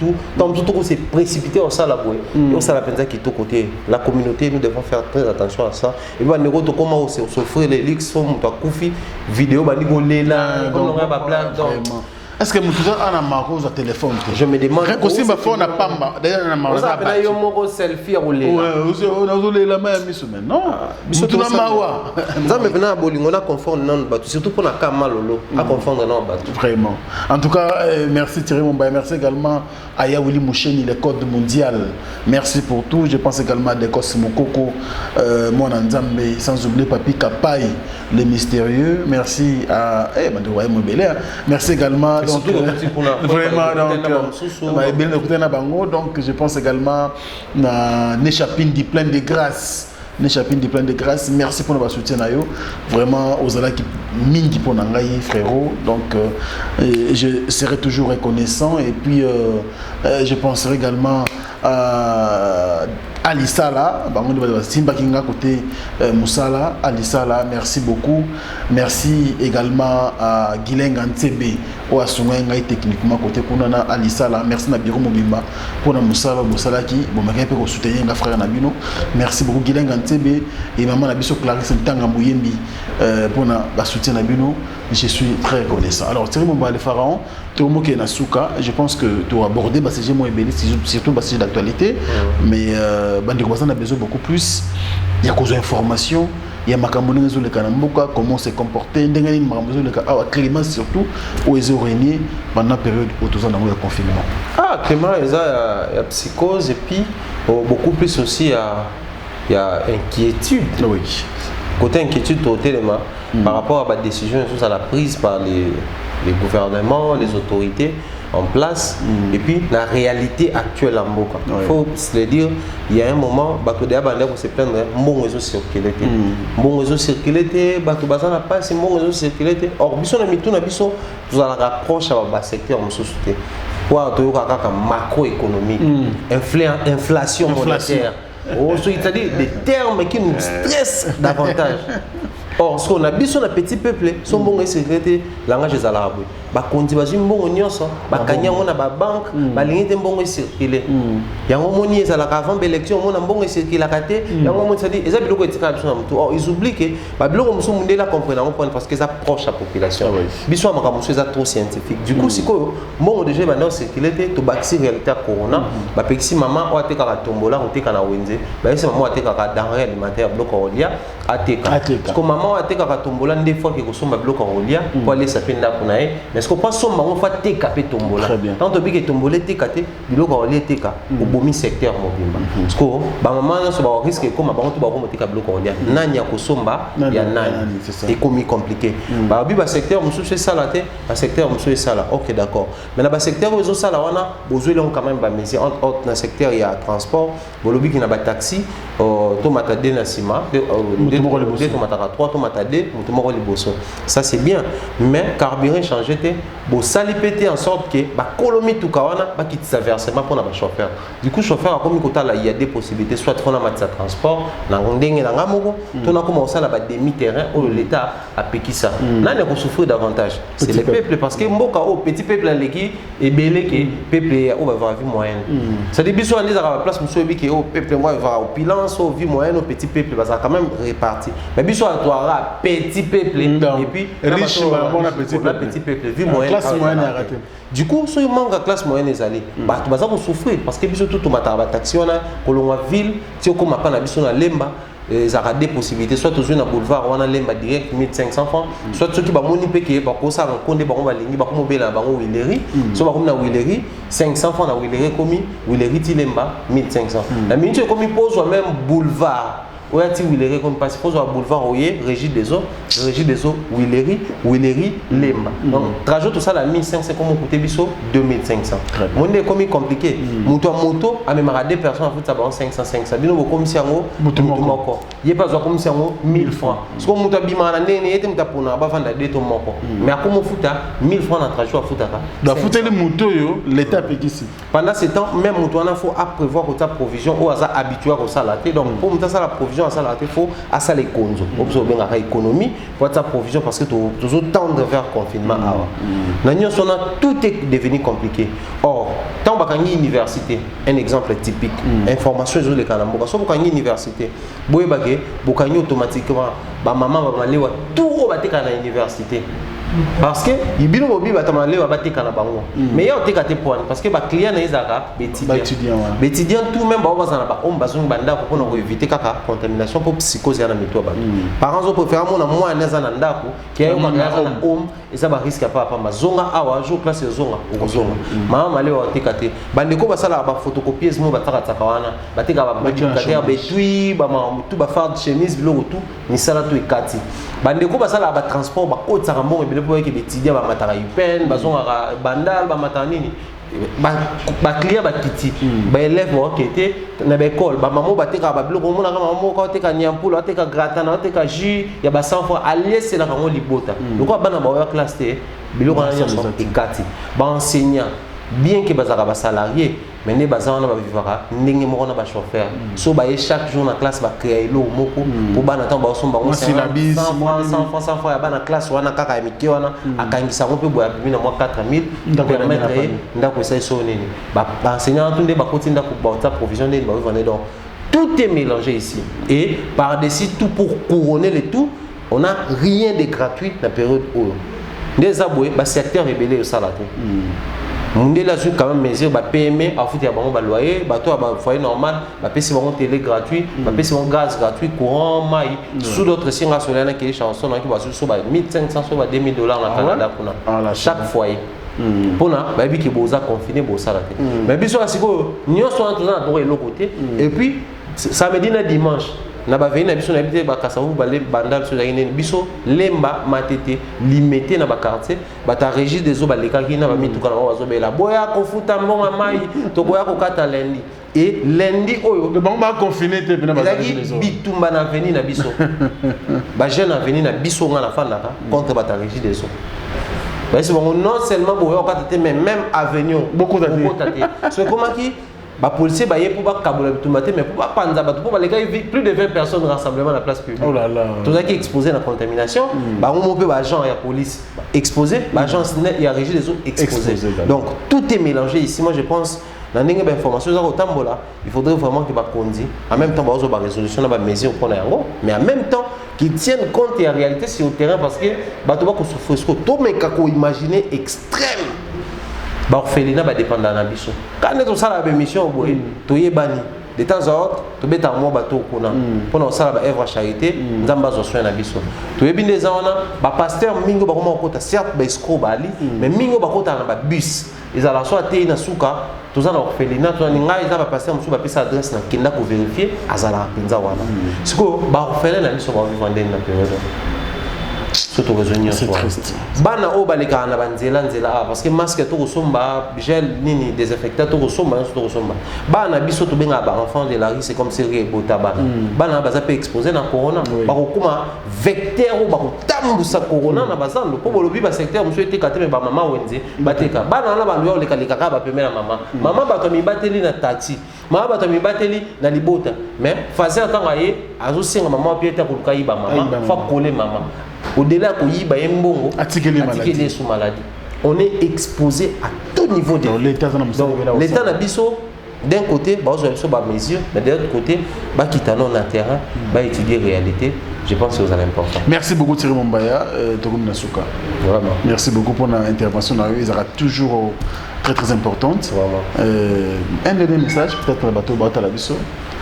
tout. Donc tout c'est précipité au ça la bouée. Et au ça la peine qui est tout côté. La communauté, nous devons faire très attention à ça. Et bien, nous regardons comment on s'offre les lix, on Koufi, vidéo, là, est-ce que vous avez un marque au téléphone? Je me demande. Aussi, ma phone n'a pas mal. D'ailleurs, on a marqué. Vous avez un selfie à rouler. Oui, on a roulé la main, mais non. Surtout dans Mawa. On a confondre non, surtout pour la Kamalolo, à confondre non. Vraiment. En tout cas, merci Thierry Moubaya. Merci également à Yaouli Moucheni, le code mondial. Merci pour tout. Je pense également à Dekos Mokoko, mon Nzambe, sans oublier Papi Kapai, le mystérieux. Merci à merci également. Donc, vraiment, donc je pense également à Nechapine du plein de grâce. Nechapine du plein de grâce. Merci pour notre soutien. Vraiment, aux ala qui mingi pour Nangaï, frérot. Donc, je serai toujours reconnaissant. Et puis, je penserai également à Alisala, Simba Kinga côté Moussala, Alisala, merci beaucoup. Merci également à Guilen Antebe, ou à Sungaï techniquement côté Kunana, Alisala, merci Nabiro Mobimba pour Moussala qui, bon, peut soutenir la frère Nabino. Merci beaucoup Guilen Antebe et maman Nabiso Clarisse Ntanga Mouyembi pour la soutien Nabino. Je suis très reconnaissant. Alors, Thierry Moubaya le pharaon, tout le monde qui est Nasuka, je pense que tu as abordé le sujet surtout le sujet d'actualité, mais on a besoin beaucoup plus. Il y a cause d'information, il y a comment se comporter, climat surtout, où ils ont régné pendant la période où tout ça dans le confinement. Ah, climat, il y a psychose et puis beaucoup plus aussi il y a inquiétude. Oui. Côté inquiétude au téléma par rapport à la décision à la prise par les gouvernements, les autorités en place et puis la réalité actuelle en Boka. Il faut se le dire, il y a un moment, on se plaindre, bon réseau circulé. Bon réseau circulé, bazana pas c'est bon réseau circulé. Or, biso na mitu na biso, vous allez rapprocher à secteur en société. Quoi, tu as macroéconomique, inflation monétaire. C'est-à-dire des termes qui nous stressent davantage. Or, ce qu'on a vu sur le petit peuple, son bon sécurité, langage des arabes. Bah, quand tu vas une bonne union, bah, quand il y a une banque, bah, il y a un bon circulé. Il y a un moment où il y a avant l'élection, on a un bon circulé à côté. Il y a un moment où il y a un bon circulé. Or, ils oublient que, bah, le moment où ils comprennent parce qu'ils approchent la population. Bisous, c'est trop scientifique. Du coup, si quoi, bon, déjà, maintenant, circulé, tu bâtis réalité à Corona, bah, si maman a été à tombola, ou été à Wenze, bah, si maman a été à denrée alimentaire, bloc en lia, à TK. Parce que maman a été à tombola, des fois, qui consomme bloc en lia, pour aller s'appeler d'après. Est-ce qu'on passe son marron fait TKP tombola? Tant que tu tombolé TKT, du lot en TK au bomi secteur mobile. Parce que maman sur le risque comme maman tu vas remonter à bloc en lia. Nani a kosomba, il y a nani. C'est comme compliqué. Bah bi secteur monsieur c'est ça la tête, secteur monsieur c'est ça là. OK d'accord. Mais dans le secteur où ils ont ça là on a besoin quand même ba mais entre dans secteur il y a transport, bolobi qui na ba taxi, tomata de na sima, tomata 3 tomata 2, tomata liboso. Ça c'est bien. Mais carburant changé bon sali pété en sorte que ba kolomi tout kawana ba quitte sa versement pour na ba chauffeur. Du coup chauffeur a comme kota là il y a des possibilités soit on a matza transport na ndenge na ngamoko to na commencer là ba demi terrain où l'état a péki ça. Nani ko souffrir davantage. C'est les peuples parce que mboka au petit peuple leki et belé que peuple au va avoir vie moyenne. Ça dit biso on est à la place monsieur bi que au peuple moi va au pilance au vie moyenne au petit peuple va ça quand même réparti. Mais biso à toi petit peuple et puis riche petit peuple vie moyenne classe moyenne arrêté. Du coup si manque la classe moyenne les allés bah tu vas ça souffrir parce que biso tout mataba taxi on a kolonga ville si on comme pas na biso na lemba ils ont des possibilités soit toujours dans boulevard on a lemba direct 1500 francs soit ceux qui ba moni pe que ba ko ça rencontre ba on va lingi ba ko mobela ba on Willery soit ba comme na Willery 500 francs na Willery commis Willery ti lemba 1500 la minute comme pose même boulevard où est-il Willery comme passe pose au boulevard oyer Régis des eaux Willery lemba donc trajet tout ça la 1500 comme coûter biso 2500 monde est comme compliqué moto a même deux personnes en fait ça va 500 bino comme si en haut moto moko il pas comme si en haut 1000 francs parce que moto bima na nene était muta pona ba vendre deux to moko mais à comme futa 1000 francs na trajet à futa da futa le moto yo l'état ici pendant ce temps même moto on a faut prévoir que ta provision ou à ça habitué à ça la donc pour muta ça la provision à ça la faut à ça les konzo observer la économie pour ta provision parce que toujours tendre vers confinement tout est devenu compliqué. Or tant que université un exemple typique information sur les canamboka so bokani université boye bagé bokani automatiquement ba maman ba malewa tout ba teka na université parce que ibino mobi ba tamalewa ba teka na bango mais ya teka te point parce que ba client na izaka étudiant tout même ba bazana ba omba zungu banda ko pour éviter kaka contamination pour psychose ya na mito ba parents préfèrent mon moi na za na ndako qui a uma na om et ça ba risque pas mazonga awa jo classe zonga okozonga mama malewa teka te bandeko basala ba photocopieuse mo bataka tsakawana bateka ba bateka betui ba tout ba faire chemise biloko tout ni sala to ekati bandeko basala ba transport ba otsaka mbongo ebele po eke betidia ba mataka yupen bazonga bandal ba matanini ba client ba kiti ba élève mo kete na ba école ba maman bateka ba biloko mona kama maman ko teka nyampulo teka gratin teka jus ya ba 100 fois aliès c'est la kango libota loko bana ba wa classe te biloko na nyonso ekati ba enseignant bien que bazaka ba salarié mais ne bazana ba vivara ndenge moko na ba chauffeur so ba chaque jour na classe ba créer lo moko pour bana temps ba somba ngo 100 fois ya bana classe wana kaka miki wana akangisa ngo pe boya bina mo 4000 permettre ndako ça so nini ba enseignant tunde ba kotinda ko ba ta provision de ba vendre donc tout est mélangé ici et par-dessus tout pour couronner le tout on a rien de gratuit dans la période où des aboués ba secteur rebelle au salate Mundela a quand même mesure ba PME a foutu à bon ba loyer ba toi ba foyer normal ba PC bon télé gratuit ba PC bon gaz gratuit courant maï sous d'autres singa solaire qui chanson qui va sur ba 1500 sur ba $2000 na Canada kuna chaque foyer pona ba bi ki boza confiné bo sala te mais biso asiko nyonso en tout na pour le côté et puis samedi na dimanche na ba veni na biso na bité ba kasavu ba le bandal so zaki neni biso lemba matete limité na ba quartier ba ta Régis des eaux ba lekaki na ba mituka na bazo bela boya ko futa mbonga mai to boya ko kata lundi et lundi oyo le bango ba confiné te pena ba Régis bitumba na veni na biso ba jeune na veni na biso nga na fanda ka contre ba ta Régis des eaux parce que non seulement boya ko kata mais même avenue beaucoup d'até c'est comment qui ba policier ba yé pour ba kabola bitumate mais pour ba panza ba pour ba les gars plus de 20 personnes rassemblement à la place publique. Oh là là. Tout ça qui est exposé à la contamination, ba on peut ba agent et la police exposé, ba agent il y a Régis des eaux exposé. Donc tout est mélangé ici. Moi je pense dans une information ça au tambola, il faudrait vraiment que ba condi en même temps ba ozo ba résolution na ba mesure pour na yango, mais en même temps qu'ils tiennent compte de la réalité sur le terrain parce que ba to ba ko souffrir tout mais kako imaginer extrême. Ba orphelinat ba dépendre na biso quand on sala ba mission boye to yebani de temps en temps to beta mo bato kuna pona sala ba œuvre charité nzamba zo soin na biso to yebi ndeza wana ba pasteur mingo ba koma kota certes ba escroc bali mais mingo ba kota na ba bus ezala so ate na suka to za na orphelinat to ninga eza ba pasteur musu ba pesa adresse na kinda ko vérifier azala pinza wana siko ba orphelin na biso ba vivre ndeni na période surtout raisonner c'est triste. Bana o baleka na banzela nzela parce que masque to kosomba gel nini désinfectant to kosomba to kosomba bana biso to benga ba enfant de la rue c'est comme si rebota bana baza pe exposé na corona ba kokuma vecteur ou ba kotambusa corona na bazando po bolobi ba secteur muso ete kateme ba mama wenze bateka bana na ba luya oleka leka ka ba pemela mama ba to mi bateli na taxi mama ba to mi bateli na libota mais fazer tanga ye azo senga mama pieta kuluka yiba mama fa coller mama au-delà de yiba mbongo attiquer sous maladie on est exposé à tout niveau de l'état na biso d'un côté ba zo ba mesure mais de l'autre côté ba kitano na terrain ba étudier réalité. Je pense que vous allez important. Merci beaucoup Thierry Mombaya, Togoum Nasuka. Vraiment. Merci beaucoup pour l'intervention. Ils sera toujours très très importante. Vraiment. Un dernier message, peut-être pour le bateau Batalabiso.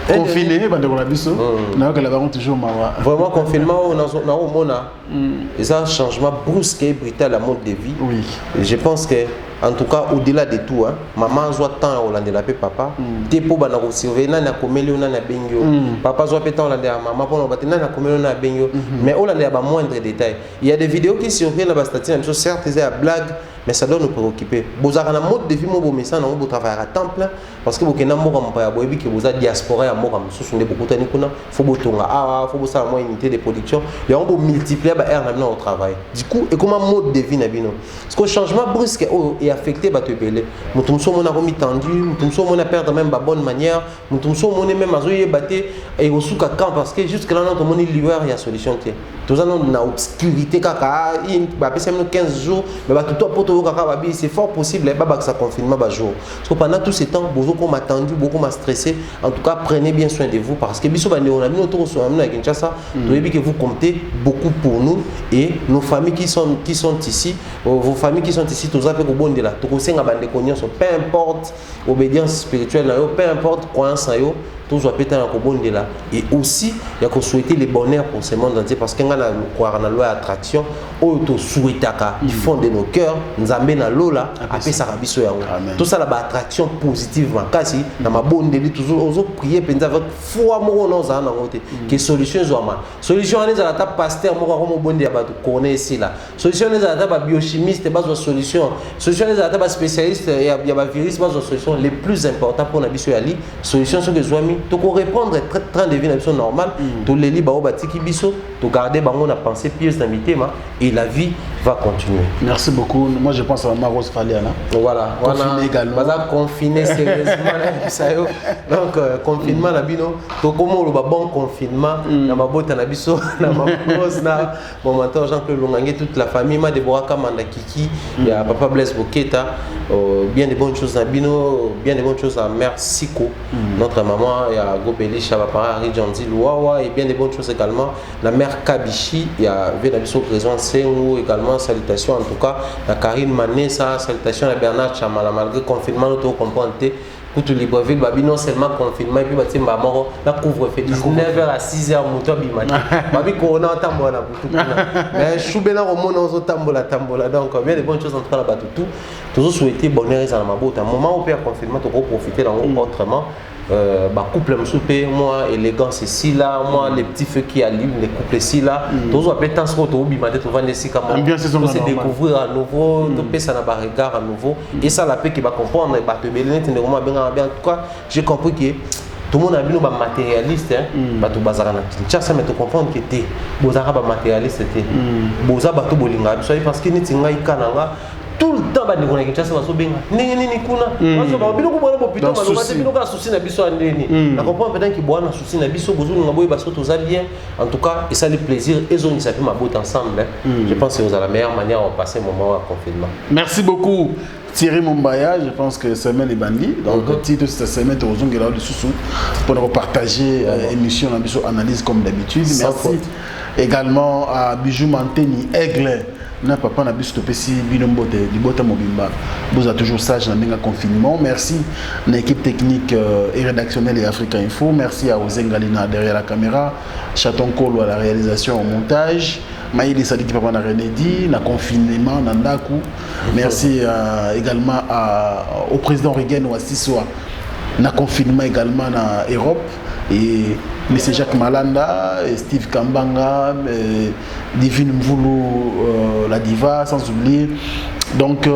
Confiné, Bandegolabiso. Nous avons toujours mawa. Vraiment confinement, on a et ça changement brusque et brutal la mode de vie. Oui. Et je pense que en tout cas au-delà de tout maman soit temps Hollande la papa te po bana ko surveiller na komeli na bengyo papa soit temps Hollande maman pour na na komeli na bengyo mais Hollande a ba moindre détail il y a des vidéos qui surveillent na bastatine même certes c'est à blague mais ça doit nous préoccuper bozaka na mode de vie mo bo message na bo travailler à temps plein parce que bokena mboka mpaya boyebi ke boza diaspora ya mboka mususu nde bokutani kuna faut botonga faut bosala mo unité de production ya on bo multiplier ba heure na au travail du coup et comment mode de vie na bino parce que changement brusque est affecté ba te belé mutumso mona ko tendu mutumso mona perdre même ba bonne manière mutumso mona même azoye baté et osuka quand parce que jusque là notre moni lueur il y a solution qui tout ça na obscurité kaka ba pesa 15 jours mais ba tout poto kaka ba c'est fort possible ba ça confinement ba jour parce que pendant tout ce temps beaucoup m'a tendu beaucoup m'a stressé en tout cas prenez bien soin de vous parce que biso ba on a mis autour sur amna Kinshasa doyebi que vous comptez beaucoup pour nous et nos familles qui sont ici vos familles qui sont ici tous après ko bonde là to ko senga bande konyoso peu importe obédience spirituelle na yo peu importe croyance na yo tous péter na ko bonde là et aussi il y a qu'on souhaiter le bonheur pour ce monde entier parce que ngana croire na loi attraction o to souhaitaka du fond de nos cœurs nzambe na lola apesa biso yango tout ça la ba attraction positivement kasi na mabonde li toujours ozo prier penza avec foi mo na za na ngote que solution zoma solution ani za ta pasteur mo ko mo bonde ya ba connaît ici là solution ani za ta ba biochimiste bazo solution ani za ta ba spécialiste ya ba virus bazo solution les plus importants pour na biso ya li solution so que zoami to ko répondre train de vie na biso normal to les li ba o batiki biso to garder bango na pensée pieuse na mitema et la vie va continuer. Merci beaucoup. Moi je pense à Maros Faliana. Voilà, confiné également. Baza confiné sérieusement donc confinement na bino to komo lo ba bon confinement na mabota na biso na mapose na mon mentor Jean-Claude Longange toute la famille ma Deborah Kamanda Kiki il y a papa Blaise Boketa bien de bonnes choses na bino bien de bonnes choses à mère Siko notre maman il y a Gobeli Chabapara Henri Janzi Louawa et bien de bonnes choses également la mère Kabichi il y a Venabiso Présent Sengu également salutations en tout cas la Karine Manessa salutations à Bernard Chamala malgré confinement nous comprendre pour Libreville babi non seulement confinement et puis bati mbamoro na couvre-feu 19h à 6h moto bimati babi corona tambola butu mais choubela romona ozo tambola donc bien de bonnes choses en tout cas là batu tout toujours souhaiter bonheur à la mabota moment où père confinement to profiter dans autrement couple me moi élégance ici là moi les petits feux qui allument les couples ici là tous après temps ce qu'on oublie maintenant tu vas laisser comme se découvrir à nouveau tu peux ça na regard à nouveau et ça la paix qui va comprendre bah te belé tu ne vraiment bien en tout cas j'ai compris que tout le monde a vu nos matérialistes bah tout bazar na Kinshasa mais tu comprends que t'es bozara ba matérialiste t'es boza ba to bolinga parce que ni tinga ikananga tout le temps ba ndiko na Kinshasa baso benga nini kuna baso ba biloko bona bo pito ba ba biloko na souci na biso andeni na comprendre peut-être que boana souci na biso bozo nga boye baso toza bien en tout cas et ça le plaisir et on s'appelle ma botte ensemble je pense que c'est la meilleure manière de passer un moment à confinement. Merci beaucoup Thierry Mombaya, je pense que semaine est bandit donc titre cette semaine tu ozonga là sous pour partager émission na analyse comme d'habitude. Merci également à Bijou Manteni Aigle na papa na biso topesi binombo de libota mobimba vous êtes toujours sage dans le confinement. Merci à l'équipe technique et rédactionnelle et Africa Info. Merci à Ozengalina derrière la caméra, Chaton Kolo à la réalisation au montage, Maïli Sadiki papa na Renedi na confinement na ndaku. Merci également au président Reagan ou à Sissoa na confinement également na Europe et M. Jacques Malanda, Steve Kambanga, Divine Mvoulou, la diva, sans oublier donc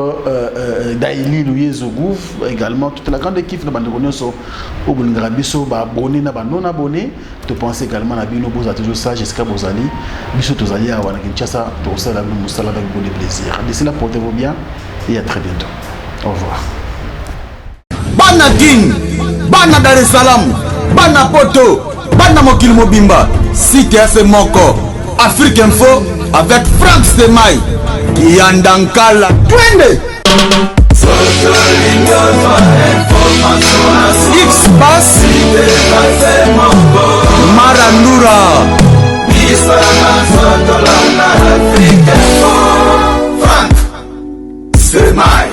Daili Louis Zogouf, également toute la grande équipe de Bandegonioso, au Bulgarabiso, abonné, non abonné. Tu penses également à Bino Boza, toujours ça, Jessica Bozali, Biso Tozali, à Wanakinchasa, pour ça, la Moussala avec beaucoup de plaisir. D'ici là, portez-vous bien et à très bientôt. Au revoir. Bana King, Bana Dar es Salaam, Bana Poto, Bana Mokil Mobimba, Cité FM Moko, Afrique Info avec Franck Stemai, Kiandankala, Twende. X-Bass, Marandura, Franck Stemai.